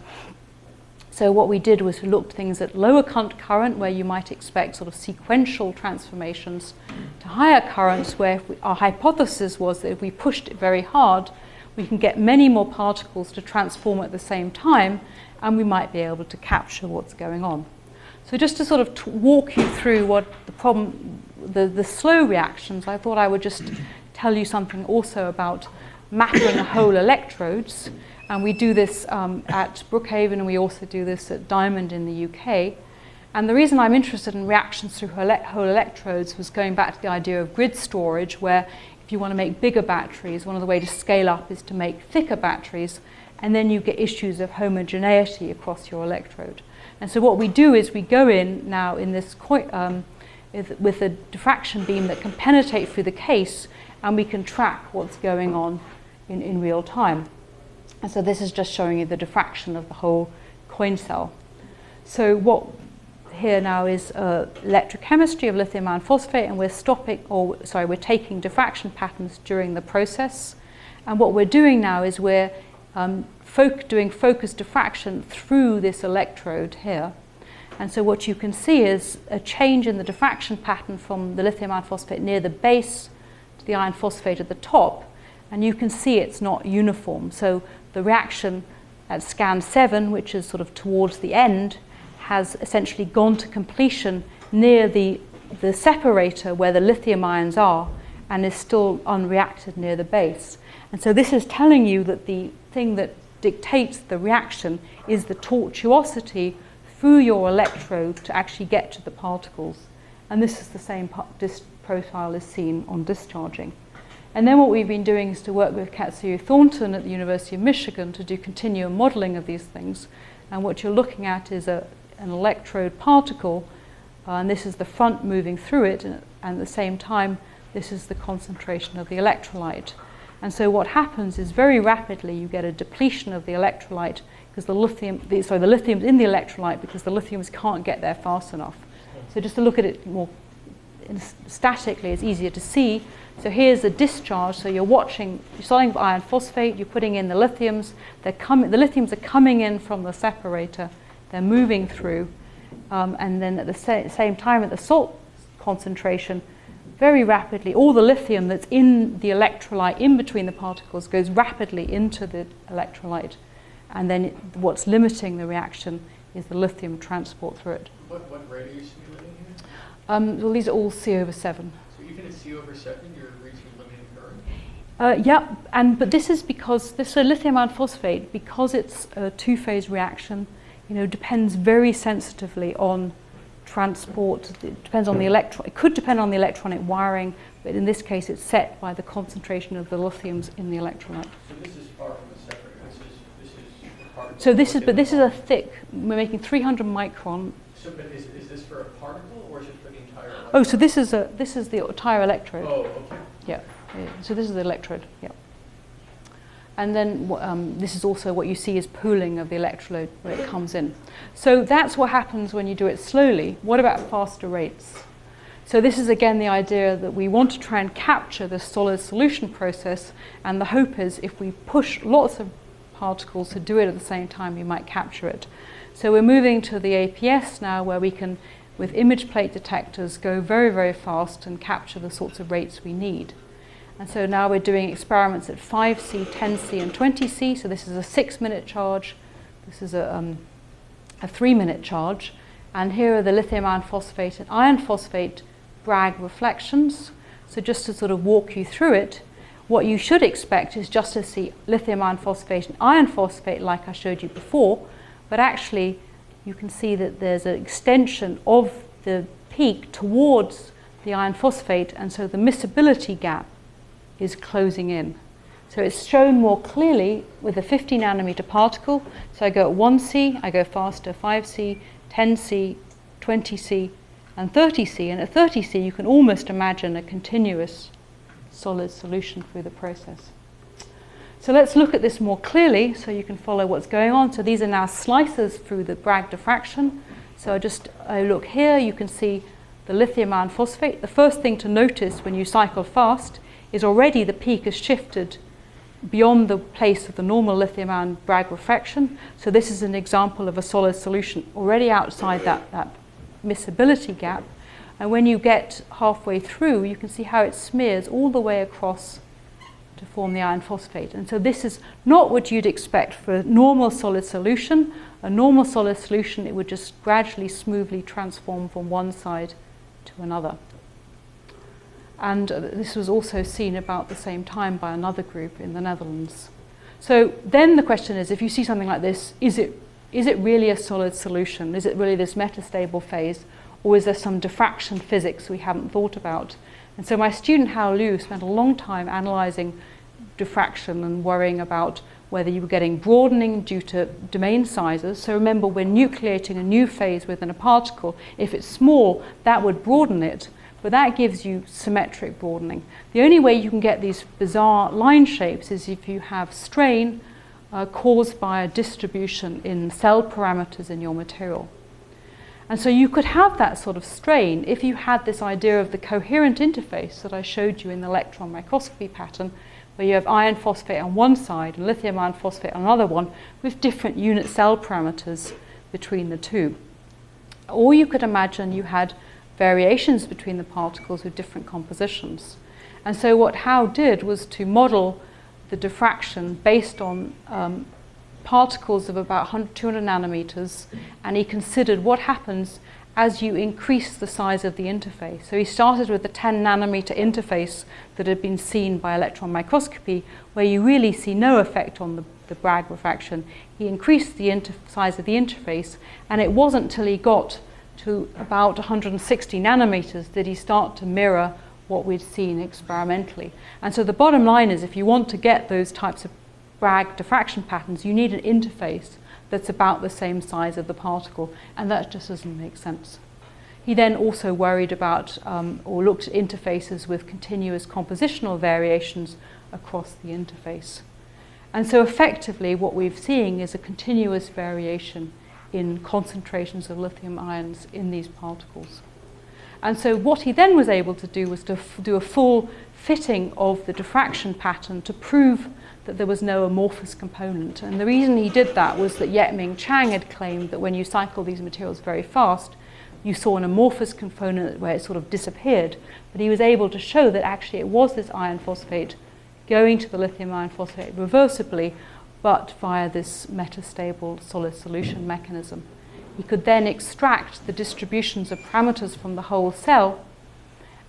so what we did was we looked things at lower current where you might expect sort of sequential transformations to higher currents where our hypothesis was that if we pushed it very hard, we can get many more particles to transform at the same time, and we might be able to capture what's going on. So just to sort of walk you through what the problem, the slow reactions, I thought I would just tell you something also about mapping whole electrodes. And we do this at Brookhaven, and we also do this at Diamond in the UK. And the reason I'm interested in reactions through whole electrodes was going back to the idea of grid storage, where if you want to make bigger batteries, one of the ways to scale up is to make thicker batteries, and then you get issues of homogeneity across your electrode. And so what we do is we go in now in this with a diffraction beam that can penetrate through the case, and we can track what's going on in real time. And so this is just showing you the diffraction of the whole coin cell. So what here now is electrochemistry of lithium iron phosphate, and we're taking diffraction patterns during the process. And what we're doing now is we're doing focused diffraction through this electrode here. And so what you can see is a change in the diffraction pattern from the lithium iron phosphate near the base to the iron phosphate at the top. And you can see it's not uniform. So the reaction at scan 7, which is sort of towards the end, has essentially gone to completion near the separator where the lithium ions are, and is still unreacted near the base. And so this is telling you that the thing that dictates the reaction is the tortuosity through your electrode to actually get to the particles. And this is the same profile is seen on discharging. And then what we've been doing is to work with Katsuya Thornton at the University of Michigan to do continuum modeling of these things. And what you're looking at is an electrode particle, and this is the front moving through it, and at the same time, this is the concentration of the electrolyte. And so what happens is very rapidly you get a depletion of the electrolyte because the lithium's in the electrolyte because the lithiums can't get there fast enough. So just to look at it more statically, it's easier to see. So here's the discharge. So you're starting with iron phosphate, you're putting in the lithiums. The lithiums are coming in from the separator. They're moving through. And then at the same time, at the salt concentration, very rapidly, all the lithium that's in the electrolyte in between the particles goes rapidly into the electrolyte. And then what's limiting the reaction is the lithium transport through it. What rate are you simulating here? Well, these are all C/7. So even at C/7, you're reaching limiting current? Yeah, but this is because this lithium iron phosphate, because it's a two-phase reaction, depends very sensitively on transport. It depends on the it could depend on the electronic wiring, but in this case, it's set by the concentration of the lithiums in the electrolyte. So this is far from the separator. This is the particle. So this is a thick. We're making 300 micron. So, but is this for a particle or is it for the entire electrode? Oh, so this is the entire electrode. Oh, okay. Yeah. So this is the electrode. Yeah. And then this is also what you see is pooling of the electrode where it comes in. So that's what happens when you do it slowly. What about faster rates? So this is again the idea that we want to try and capture the solid solution process, and the hope is if we push lots of particles to do it at the same time, we might capture it. So we're moving to the APS now, where we can, with image plate detectors, go very, very fast and capture the sorts of rates we need. And so now we're doing experiments at 5C, 10C and 20C. So this is a 6-minute charge. This is a 3-minute charge. And here are the lithium iron phosphate and iron phosphate Bragg reflections. So just to sort of walk you through it, what you should expect is just to see lithium iron phosphate and iron phosphate like I showed you before. But actually, you can see that there's an extension of the peak towards the iron phosphate, and so the miscibility gap is closing in. So it's shown more clearly with a 50 nanometer particle. So I go at 1C, I go faster, 5C, 10C, 20C, and 30C. And at 30C, you can almost imagine a continuous solid solution through the process. So let's look at this more clearly so you can follow what's going on. So these are now slices through the Bragg diffraction. So I look here, you can see the lithium iron phosphate. The first thing to notice when you cycle fast is already the peak has shifted beyond the place of the normal lithium ion Bragg refraction. So this is an example of a solid solution already outside that miscibility gap. And when you get halfway through, you can see how it smears all the way across to form the iron phosphate. And so this is not what you'd expect for a normal solid solution. A normal solid solution, it would just gradually, smoothly transform from one side to another. And this was also seen about the same time by another group in the Netherlands. So then the question is, if you see something like this, is it really a solid solution? Is it really this metastable phase? Or is there some diffraction physics we haven't thought about? And so my student Hao Liu spent a long time analyzing diffraction and worrying about whether you were getting broadening due to domain sizes. So remember, we're nucleating a new phase within a particle. If it's small, that would broaden it. But that gives you symmetric broadening. The only way you can get these bizarre line shapes is if you have strain caused by a distribution in cell parameters in your material. And so you could have that sort of strain if you had this idea of the coherent interface that I showed you in the electron microscopy pattern, where you have iron phosphate on one side and lithium iron phosphate on another one with different unit cell parameters between the two. Or you could imagine you had variations between the particles with different compositions. And so what Hao did was to model the diffraction based on particles of about 200 nanometers, and he considered what happens as you increase the size of the interface. So he started with the 10 nanometer interface that had been seen by electron microscopy, where you really see no effect on the Bragg refraction. He increased the size of the interface, and it wasn't until he got to about 160 nanometers did he start to mirror what we'd seen experimentally. And so the bottom line is, if you want to get those types of Bragg diffraction patterns, you need an interface that's about the same size of the particle, and that just doesn't make sense. He then also worried about or looked at interfaces with continuous compositional variations across the interface. And so effectively what we're seeing is a continuous variation in concentrations of lithium ions in these particles. And so what he then was able to do was to do a full fitting of the diffraction pattern to prove that there was no amorphous component. And the reason he did that was that Yetming Chang had claimed that when you cycle these materials very fast, you saw an amorphous component where it sort of disappeared. But he was able to show that actually it was this iron phosphate going to the lithium iron phosphate reversibly, but via this metastable solid solution mechanism. He could then extract the distributions of parameters from the whole cell,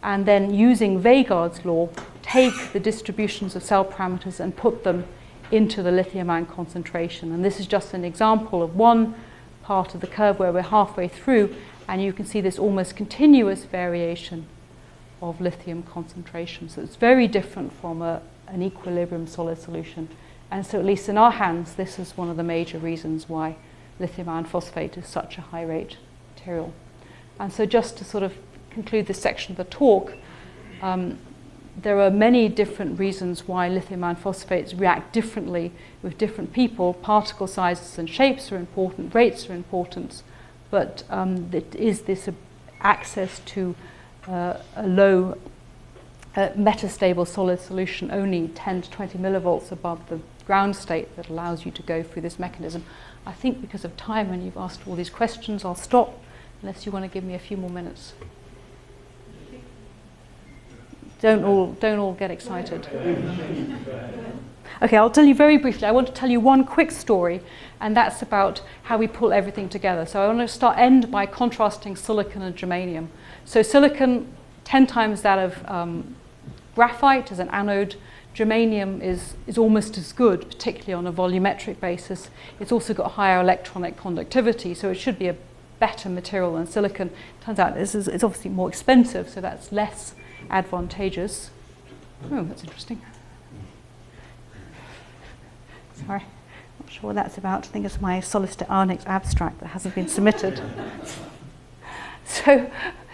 and then using Vegard's law, take the distributions of cell parameters and put them into the lithium ion concentration. And this is just an example of one part of the curve where we're halfway through, and you can see this almost continuous variation of lithium concentration. So it's very different from an equilibrium solid solution. And so at least in our hands, this is one of the major reasons why lithium iron phosphate is such a high rate material. And so just to sort of conclude this section of the talk, there are many different reasons why lithium iron phosphates react differently with different people. Particle sizes and shapes are important, rates are important, but it is this access to a low metastable solid solution, only 10 to 20 millivolts above the ground state, that allows you to go through this mechanism. I think because of time and you've asked all these questions, I'll stop unless you want to give me a few more minutes. Don't all get excited. Okay, I'll tell you very briefly. I want to tell you one quick story, and that's about how we pull everything together. So I want to end by contrasting silicon and germanium. So silicon, 10 times that of graphite as an anode. Germanium is almost as good, particularly on a volumetric basis. It's also got higher electronic conductivity, so it should be a better material than silicon. Turns out it's obviously more expensive, so that's less advantageous. Oh, that's interesting. Sorry, not sure what that's about. I think it's my solid-state ionics abstract that hasn't been submitted. So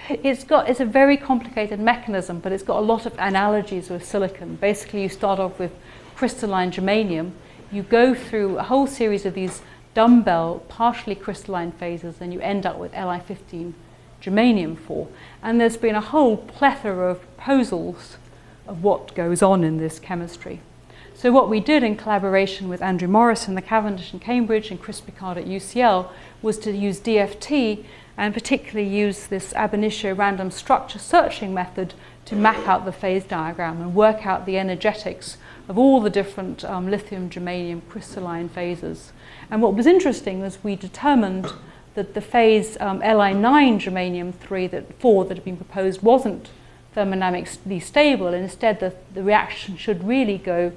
it's a very complicated mechanism, but it's got a lot of analogies with silicon. Basically, you start off with crystalline germanium. You go through a whole series of these dumbbell, partially crystalline phases, and you end up with Li15 germanium 4. And there's been a whole plethora of proposals of what goes on in this chemistry. So what we did in collaboration with Andrew Morris in the Cavendish in Cambridge and Chris Picard at UCL was to use DFT, and particularly use this ab initio random structure searching method to map out the phase diagram and work out the energetics of all the different lithium germanium crystalline phases. And what was interesting was we determined that the phase Li9 germanium 4 that had been proposed wasn't thermodynamically stable, and instead the reaction should really go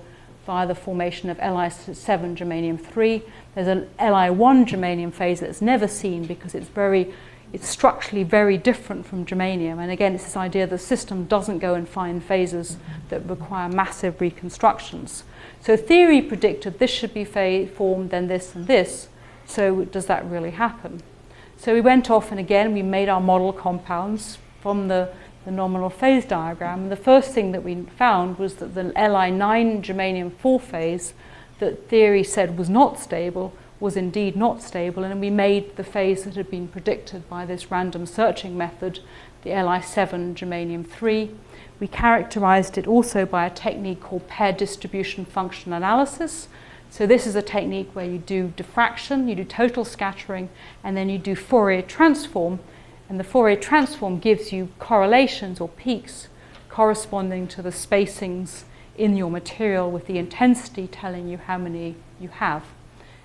via the formation of Li7 germanium 3. There's an Li1 germanium phase that's never seen because it's structurally very different from germanium. And again, it's this idea the system doesn't go and find phases that require massive reconstructions. So theory predicted this should be formed, then this and this. So does that really happen? So we went off and again we made our model compounds from the nominal phase diagram. And the first thing that we found was that the Li9 germanium 4 phase that theory said was not stable was indeed not stable, and we made the phase that had been predicted by this random searching method, the Li7 germanium 3. We characterized it also by a technique called paired distribution function analysis. So this is a technique where you do diffraction, you do total scattering, and then you do Fourier transform. And the Fourier transform gives you correlations or peaks corresponding to the spacings in your material, with the intensity telling you how many you have.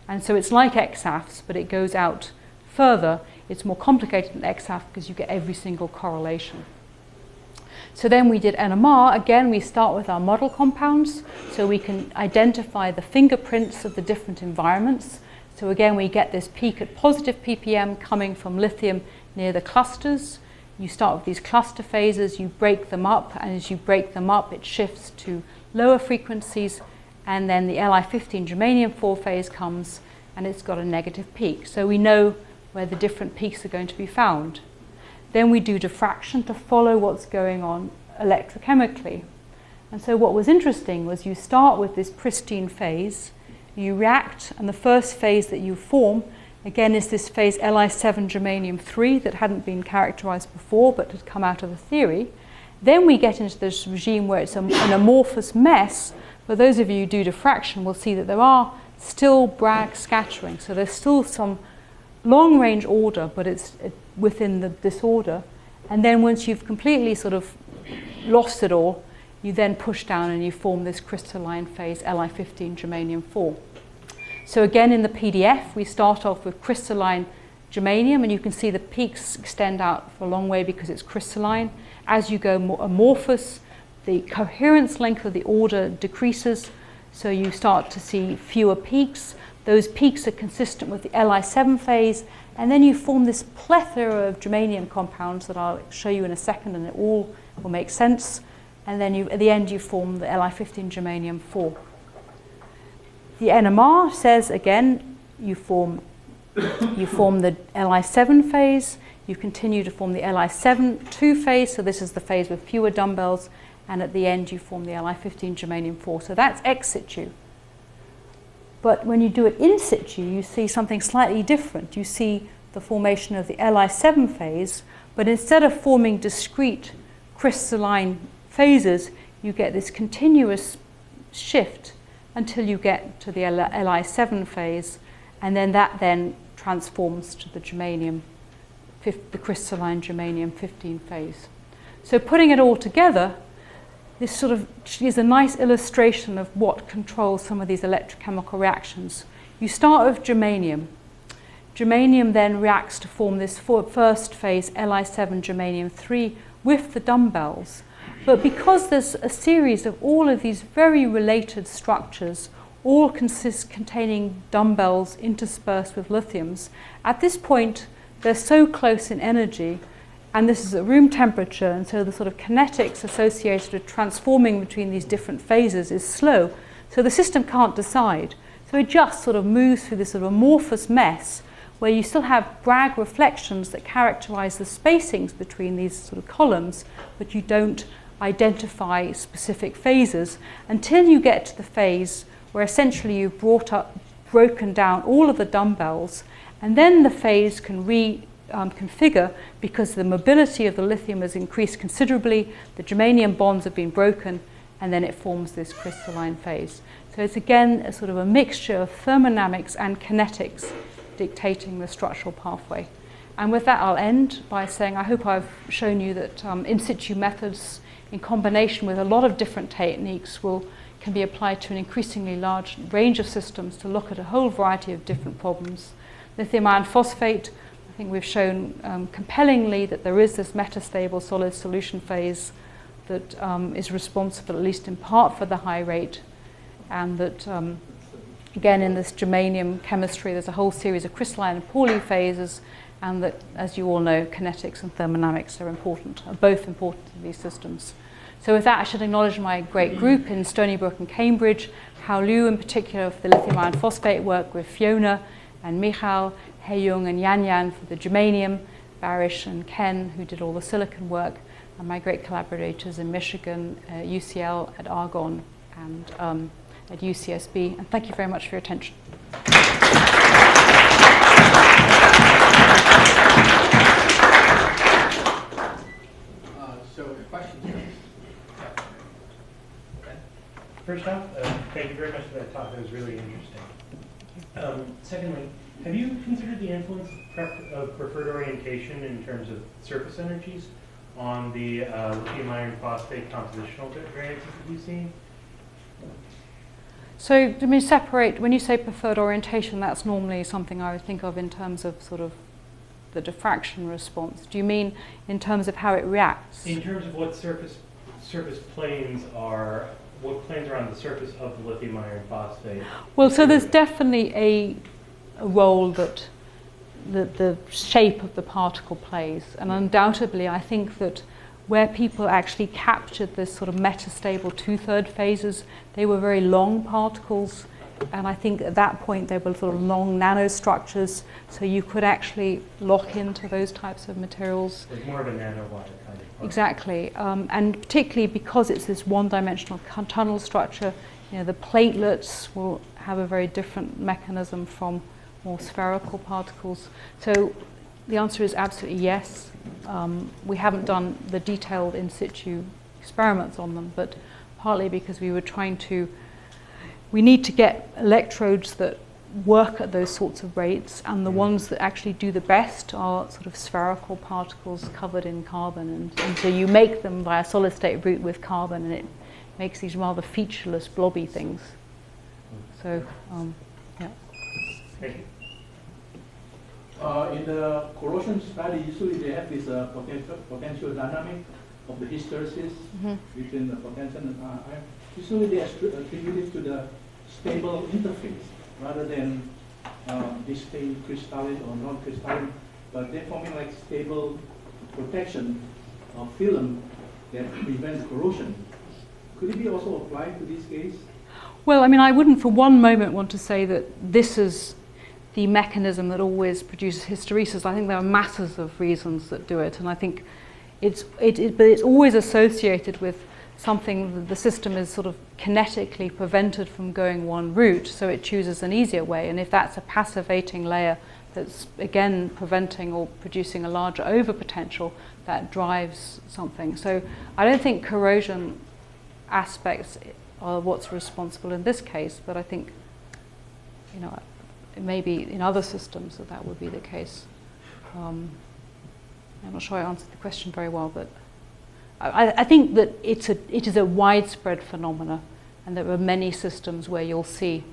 And so it's like EXAFS, but it goes out further. It's more complicated than EXAFS because you get every single correlation. So then we did NMR. Again, we start with our model compounds, so we can identify the fingerprints of the different environments. So again, we get this peak at positive ppm coming from lithium near the clusters. You start with these cluster phases, you break them up, and as you break them up, it shifts to lower frequencies, and then the Li15 germanium 4 phase comes, and it's got a negative peak. So we know where the different peaks are going to be found. Then we do diffraction to follow what's going on electrochemically. And so what was interesting was you start with this pristine phase, you react, and the first phase that you form, again, is this phase Li7 germanium 3 that hadn't been characterized before but had come out of the theory. Then we get into this regime where it's an amorphous mess. For those of you who do diffraction will see that there are still Bragg scattering. So there's still some long-range order, but it's within the disorder. And then once you've completely sort of lost it all, you then push down and you form this crystalline phase Li15 germanium 4. So again, in the PDF, we start off with crystalline germanium, and you can see the peaks extend out for a long way because it's crystalline. As you go more amorphous, the coherence length of the order decreases, so you start to see fewer peaks. Those peaks are consistent with the Li7 phase, and then you form this plethora of germanium compounds that I'll show you in a second, and it all will make sense. And then at the end, you form the Li15 germanium 4. The NMR says, again, you form the Li7 phase, you continue to form the Li7 2 phase, so this is the phase with fewer dumbbells, and at the end you form the Li15 germanium 4. So that's ex-situ. But when you do it in situ, you see something slightly different. You see the formation of the Li7 phase, But instead of forming discrete crystalline phases, you get this continuous shift until you get to the Li7 phase, and then that then transforms to the germanium, the crystalline germanium 15 phase. So putting it all together, this sort of is a nice illustration of what controls some of these electrochemical reactions. You start with germanium. Germanium then reacts to form this first phase, Li7 germanium 3, with the dumbbells. But because there's a series of all of these very related structures, all containing dumbbells interspersed with lithiums, at this point they're so close in energy, and this is at room temperature, and so the sort of kinetics associated with transforming between these different phases is slow, so the system can't decide. So it just sort of moves through this sort of amorphous mess where you still have Bragg reflections that characterize the spacings between these sort of columns, but you don't identify specific phases until you get to the phase where essentially you've broken down all of the dumbbells, and then the phase can reconfigure because the mobility of the lithium has increased considerably, the germanium bonds have been broken, and then it forms this crystalline phase. So it's again a sort of a mixture of thermodynamics and kinetics dictating the structural pathway. And with that, I'll end by saying I hope I've shown you that in situ methods in combination with a lot of different techniques can be applied to an increasingly large range of systems to look at a whole variety of different problems. Lithium iron phosphate, I think we've shown compellingly that there is this metastable solid solution phase that is responsible, at least in part, for the high rate, and that again, in this germanium chemistry, there's a whole series of crystalline and Pauli phases, and that, as you all know, kinetics and thermodynamics are both important in these systems. So with that, I should acknowledge my great group in Stony Brook and Cambridge, Hao Liu in particular for the lithium iron phosphate work with Fiona and Michal, Heyung and Yan Yan for the germanium, Barish and Ken who did all the silicon work, and my great collaborators in Michigan, UCL, at Argonne, and at UCSB. And thank you very much for your attention. So questions? First off, thank you very much for that talk. That was really interesting. Secondly, have you considered the influence of preferred orientation in terms of surface energies on the lithium iron phosphate compositional variances that you've seen? So, do we separate, when you say preferred orientation, that's normally something I would think of in terms of sort of the diffraction response. Do you mean in terms of how it reacts? In terms of what surface planes are, what planes are on the surface of the lithium iron phosphate? Well, so there's definitely a role that the shape of the particle plays, and undoubtedly I think that where people actually captured this sort of metastable 2/3 phases, they were very long particles, and I think at that point they were sort of long nanostructures, so you could actually lock into those types of materials. Like more of a nanowire kind of part. Exactly, and particularly because it's this one-dimensional tunnel structure, you know, the platelets will have a very different mechanism from more spherical particles. So the answer is absolutely yes. We haven't done the detailed in situ experiments on them, but partly because we need to get electrodes that work at those sorts of rates, and the ones that actually do the best are sort of spherical particles covered in carbon, and so you make them by a solid state route with carbon, and it makes these rather featureless blobby things. So yeah. Thank you. In the corrosion study, usually they have this potential dynamic of the hysteresis between the potential and ion. Usually they attribute it to the stable interface rather than distinct crystalline or non-crystalline, but they're forming like stable protection of film that prevents corrosion. Could it be also applied to this case? Well, I mean, I wouldn't for one moment want to say that this is the mechanism that always produces hysteresis. I think there are masses of reasons that do it, and I think but it's always associated with something that the system is sort of kinetically prevented from going one route, so it chooses an easier way, and if that's a passivating layer that's again preventing or producing a larger overpotential that drives something. So I don't think corrosion aspects are what's responsible in this case, but I think, you know, maybe in other systems that would be the case. I'm not sure I answered the question very well, but I think that it is a widespread phenomena, and there are many systems where you'll see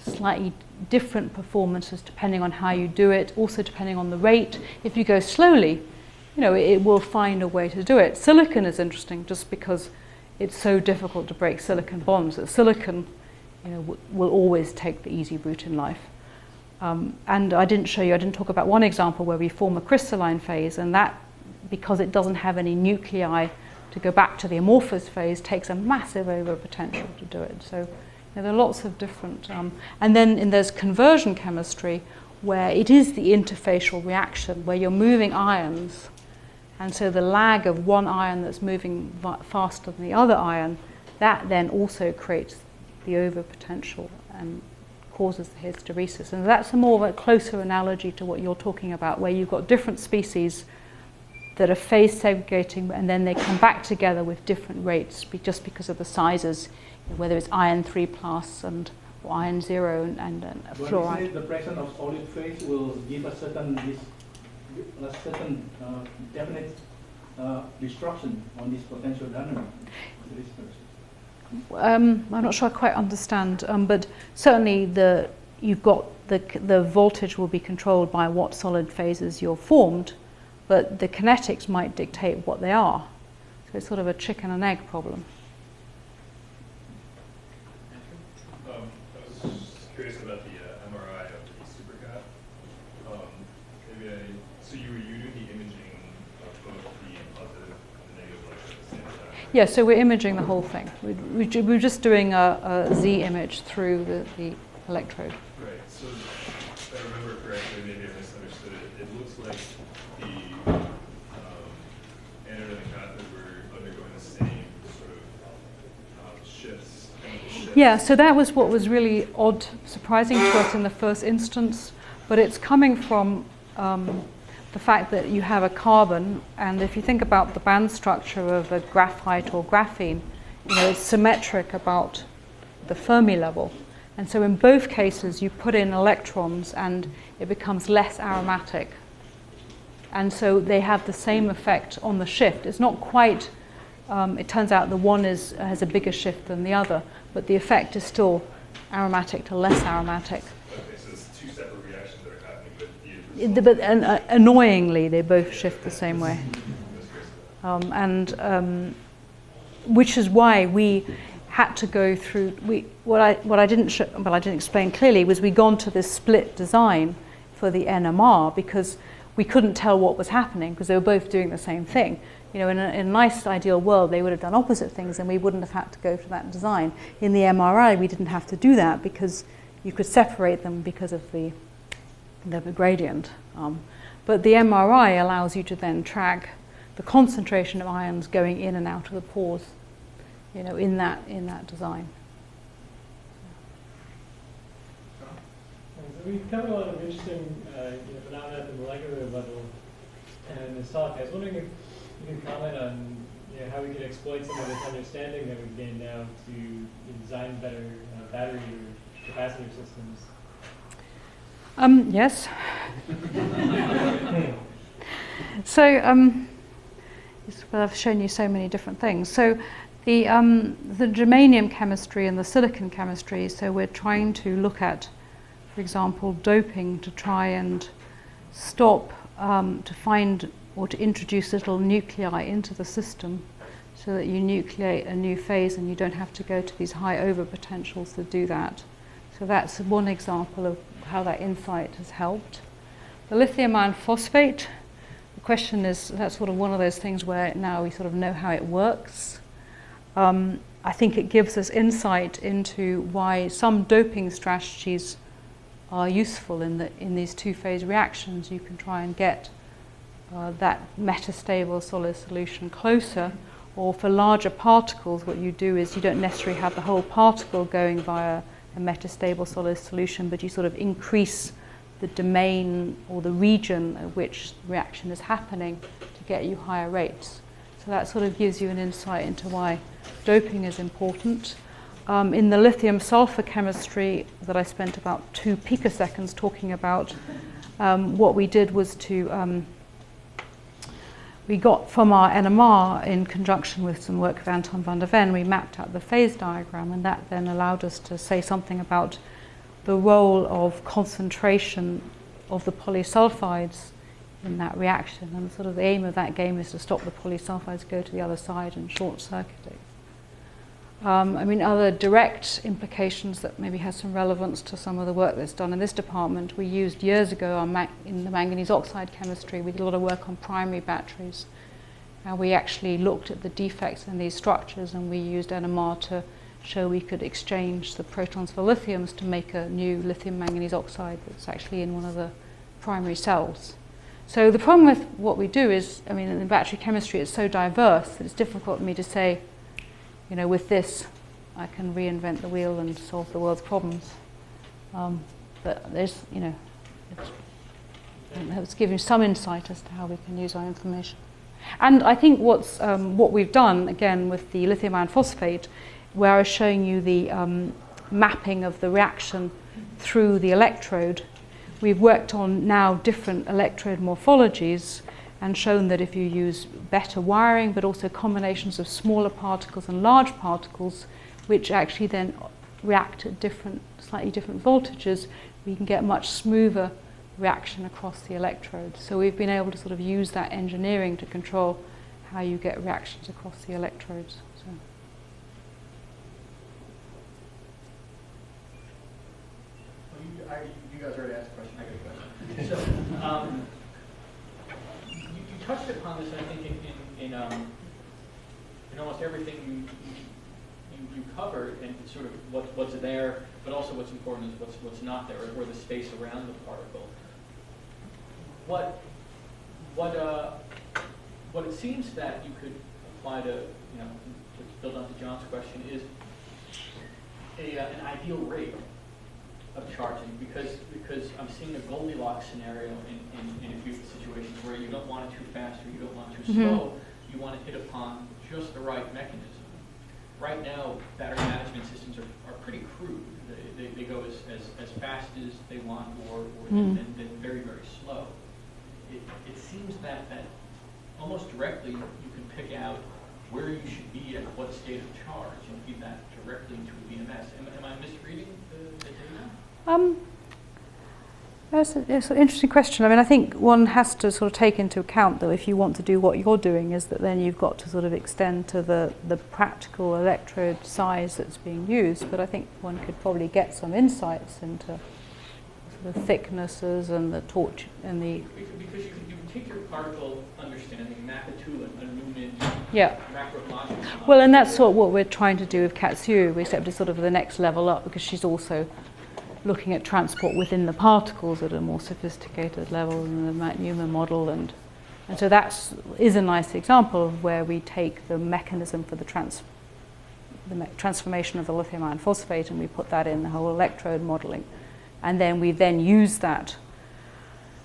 slightly different performances depending on how you do it, also depending on the rate. If you go slowly, you know, it will find a way to do it. Silicon is interesting just because it's so difficult to break silicon bonds that silicon, you know, will always take the easy route in life. And I didn't talk about one example where we form a crystalline phase, and that, because it doesn't have any nuclei to go back to the amorphous phase, takes a massive overpotential to do it. So, you know, there are lots of different, and then there's conversion chemistry where it is the interfacial reaction where you're moving ions, and so the lag of one ion that's moving faster than the other ion, that then also creates the overpotential and causes the hysteresis. And that's a more of a closer analogy to what you're talking about, where you've got different species that are phase segregating, and then they come back together with different rates just because of the sizes, whether it's iron 3 plus and or iron 0 and fluoride. When you say the presence of solid phase will give a certain definite destruction on this potential dynamic. I'm not sure I quite understand, but certainly you've got the voltage will be controlled by what solid phases you're formed, but the kinetics might dictate what they are. So it's sort of a chicken and egg problem. I was curious about the MRI of the Supercap. So you do the imaging of both the positive and the negative electrode at the same time? Yeah, so we're imaging the whole thing. We're just doing a Z image through the electrode. Right. So if I remember correctly, maybe I misunderstood it. It looks like the anode and the cathode were undergoing the same sort of shifts, chemical shifts. Yeah, so that was what was really odd, surprising to us in the first instance, but it's coming from the fact that you have a carbon, and if you think about the band structure of a graphite or graphene, you know, it's symmetric about the Fermi level. And so in both cases, you put in electrons and it becomes less aromatic. And so they have the same effect on the shift. It's not quite, it turns out the one has a bigger shift than the other, but the effect is still aromatic to less aromatic. Okay, so it's two separate reactions that are happening, but But annoyingly, they both shift the same way. Which is why we had to go through, what I didn't explain clearly was we'd gone to this split design for the NMR because we couldn't tell what was happening because they were both doing the same thing. You know, in a nice ideal world, they would have done opposite things and we wouldn't have had to go to that design. In the MRI, we didn't have to do that because you could separate them because of the gradient. But the MRI allows you to then track the concentration of ions going in and out of the pores, you know, in that design. So we've covered a lot of interesting phenomena at the molecular level in this talk. I was wondering if you can comment on how we can exploit some of this understanding that we've gained now to design better battery or capacitor systems. Yes. So, well, I've shown you so many different things. So, the germanium chemistry and the silicon chemistry. So, we're trying to look at, for example, doping to try and stop, to find or to introduce little nuclei into the system, so that you nucleate a new phase and you don't have to go to these high overpotentials to do that. So that's one example of how that insight has helped. The lithium-ion phosphate, the question is, that's sort of one of those things where now we sort of know how it works. I think it gives us insight into why some doping strategies are useful in these two-phase reactions. You can try and get that metastable solid solution closer, or for larger particles, what you do is you don't necessarily have the whole particle going via a metastable solid solution, but you sort of increase the domain or the region at which the reaction is happening to get you higher rates. So that sort of gives you an insight into why doping is important. In the lithium sulfur chemistry that I spent about 2 picoseconds talking about, what we did was to we got from our NMR, in conjunction with some work of Anton van der Ven, we mapped out the phase diagram, and that then allowed us to say something about the role of concentration of the polysulfides in that reaction. And sort of the aim of that game is to stop the polysulfides go to the other side and short circuiting. I mean, other direct implications that maybe has some relevance to some of the work that's done in this department, we used years ago in the manganese oxide chemistry, we did a lot of work on primary batteries. And we actually looked at the defects in these structures, and we used NMR to show we could exchange the protons for lithiums to make a new lithium manganese oxide that's actually in one of the primary cells. So the problem with what we do is, I mean, in battery chemistry it's so diverse that it's difficult for me to say, you know, with this I can reinvent the wheel and solve the world's problems. But there's, you know, it's giving some insight as to how we can use our information. And I think what we've done, again, with the lithium-ion phosphate, where I was showing you the mapping of the reaction through the electrode, we've worked on now different electrode morphologies and shown that if you use better wiring, but also combinations of smaller particles and large particles, which actually then react at slightly different voltages, we can get much smoother reaction across the electrode. So we've been able to sort of use that engineering to control how you get reactions across the electrodes. So. You guys already asked a question. I got a question. So, you touched upon this, I think, in almost everything you covered, and sort of what's there, but also what's important is what's not there, or the space around the particle. What it seems that you could apply to, you know, to build on to John's question, is an ideal rate of charging, because I'm seeing a Goldilocks scenario in a few situations where you don't want it too fast or you don't want it too slow. You want to hit upon just the right mechanism. Right now, battery management systems are pretty crude. They go as fast as they want, or then very, very slow. It seems that almost directly you can pick out where you should be at what state of charge and feed that directly into a BMS. Am I misreading the data? It's an interesting question. I mean, I think one has to sort of take into account, though, if you want to do what you're doing, is that then you've got to sort of extend to the practical electrode size that's being used. But I think one could probably get some insights into the thicknesses and the torch and the... Because you can take your particle understanding, map it to a Newman macrological. Well, and that's sort of what we're trying to do with Katsuyu, except it's sort of the next level up, because she's also looking at transport within the particles at a more sophisticated level in the Newman model, and so that is a nice example of where we take the mechanism for the transformation of the lithium iron phosphate, and we put that in the whole electrode modeling, and then we use that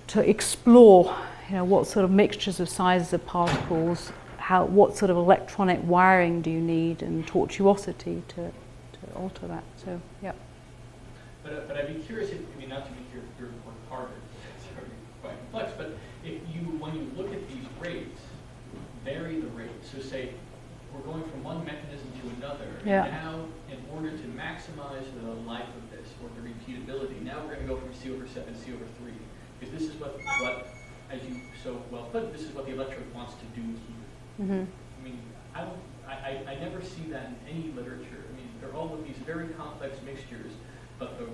to explore, you know, what sort of mixtures of sizes of particles, what sort of electronic wiring do you need, and tortuosity to alter that. So yeah. But I'd be curious, not to make your work harder, it's already quite complex, but if you, when you look at these rates, vary the rate. So say we're going from one mechanism to another, and now in order to maximize the life of this, or the repeatability, now we're going to go from C/7 to C/3, because this is what, as you so well put, this is what the electrode wants to do here. I mean, I never see that in any literature. I mean, they're all of these very complex mixtures, but the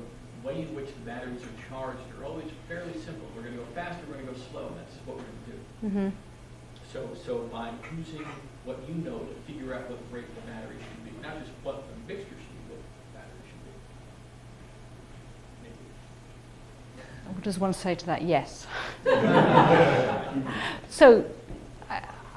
way in which the batteries are charged are always fairly simple. We're going to go fast, we're going to go slow, and that's what we're going to do. So by using what you know to figure out what the rate of the battery should be, not just what the mixture should be, what the battery should be. Maybe. I just want to say to that, yes. So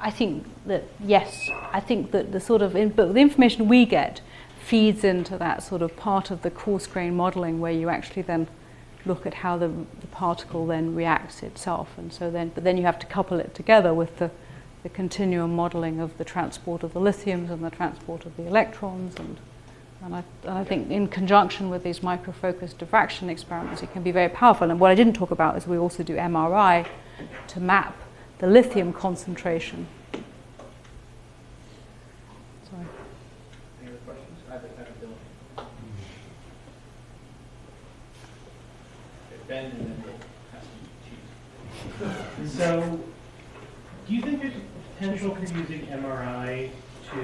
I think that, yes, I think that the sort of, but the information we get feeds into that sort of part of the coarse grain modeling where you actually then look at how the particle then reacts itself. And so then, but then you have to couple it together with the continuum modeling of the transport of the lithiums and the transport of the electrons. And I think in conjunction with these micro-focused diffraction experiments, it can be very powerful. And what I didn't talk about is we also do MRI to map the lithium concentration. Sorry. Any other questions? I have a Bill. Ben, and then we'll have some cheese. So, do you think there's a potential for using MRI to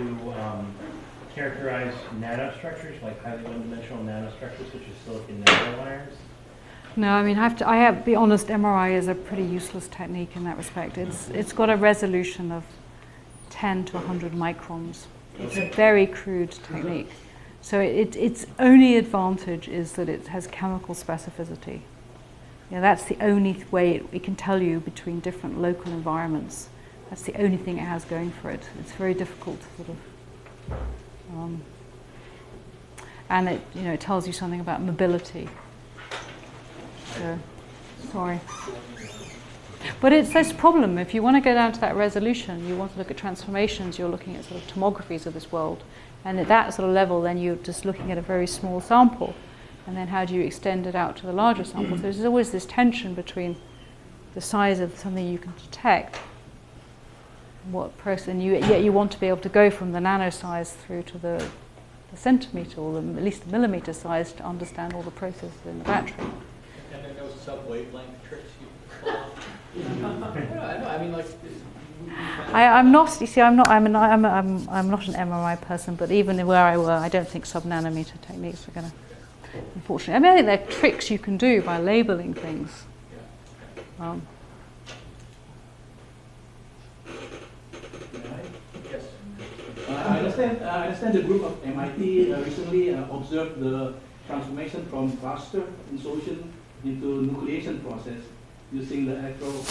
characterize nanostructures, like highly one-dimensional nanostructures, such as silicon nanowires? No, I mean, I have to be honest, MRI is a pretty useless technique in that respect. It's got a resolution of 10 to 100 microns. It's a very crude technique. So its only advantage is that it has chemical specificity. You know, that's the only way it can tell you between different local environments. That's the only thing it has going for it. It's very difficult to sort of, and it tells you something about mobility. So, sorry. But it's this problem. If you want to go down to that resolution, you want to look at transformations, you're looking at sort of tomographies of this world. And at that sort of level, then you're just looking at a very small sample. And then how do you extend it out to the larger sample? So there's always this tension between the size of something you can detect, what process, and yet you want to be able to go from the nano size through to the centimeter, or at least the millimeter size, to understand all the processes in the battery. And then those sub-wavelength tricks you pull off. I mean, like, I'm not. You see, I'm not an MRI person, but even where I were, I don't think sub-nanometer techniques are going to. Unfortunately, I mean, I think there are tricks you can do by labeling things. Yes. I understand the group of MIT recently observed the transformation from cluster in solution into nucleation process using the electron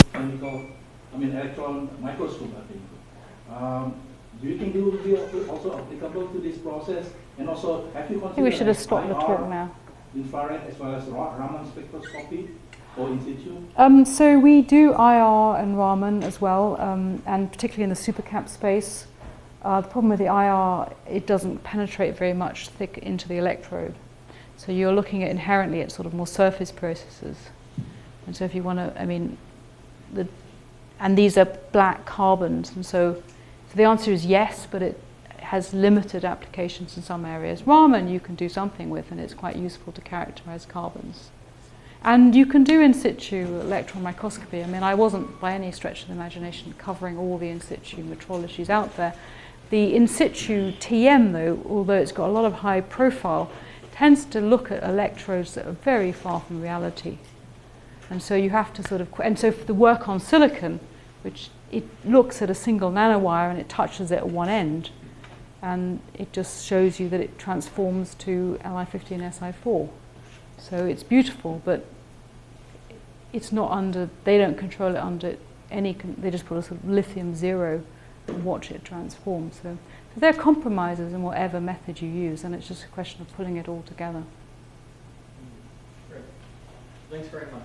microscope, I think. Do you think it will be also applicable to this process? And also, have you considered I think we should have stopped the talk now. Infrared as well as Raman spectroscopy or in situ? So we do IR and Raman as well, and particularly in the supercap space. The problem with the IR, it doesn't penetrate very much thick into the electrode. So you're looking at inherently at sort of more surface processes. And so if you want to, and these are black carbons, and so the answer is yes, but it has limited applications in some areas. Raman you can do something with, and it's quite useful to characterize carbons. And you can do in situ electron microscopy. I mean, I wasn't by any stretch of the imagination covering all the in situ metrologies out there. The in situ TM, though, although it's got a lot of high profile, tends to look at electrodes that are very far from reality. And so you have to sort of, and so for the work on silicon, which it looks at a single nanowire and it touches it at one end, and it just shows you that it transforms to Li15Si4. So it's beautiful, but it's not under, they don't control it under any, they just put a sort of lithium 0 and watch it transform. So there are compromises in whatever method you use, and it's just a question of pulling it all together. Great. Thanks very much.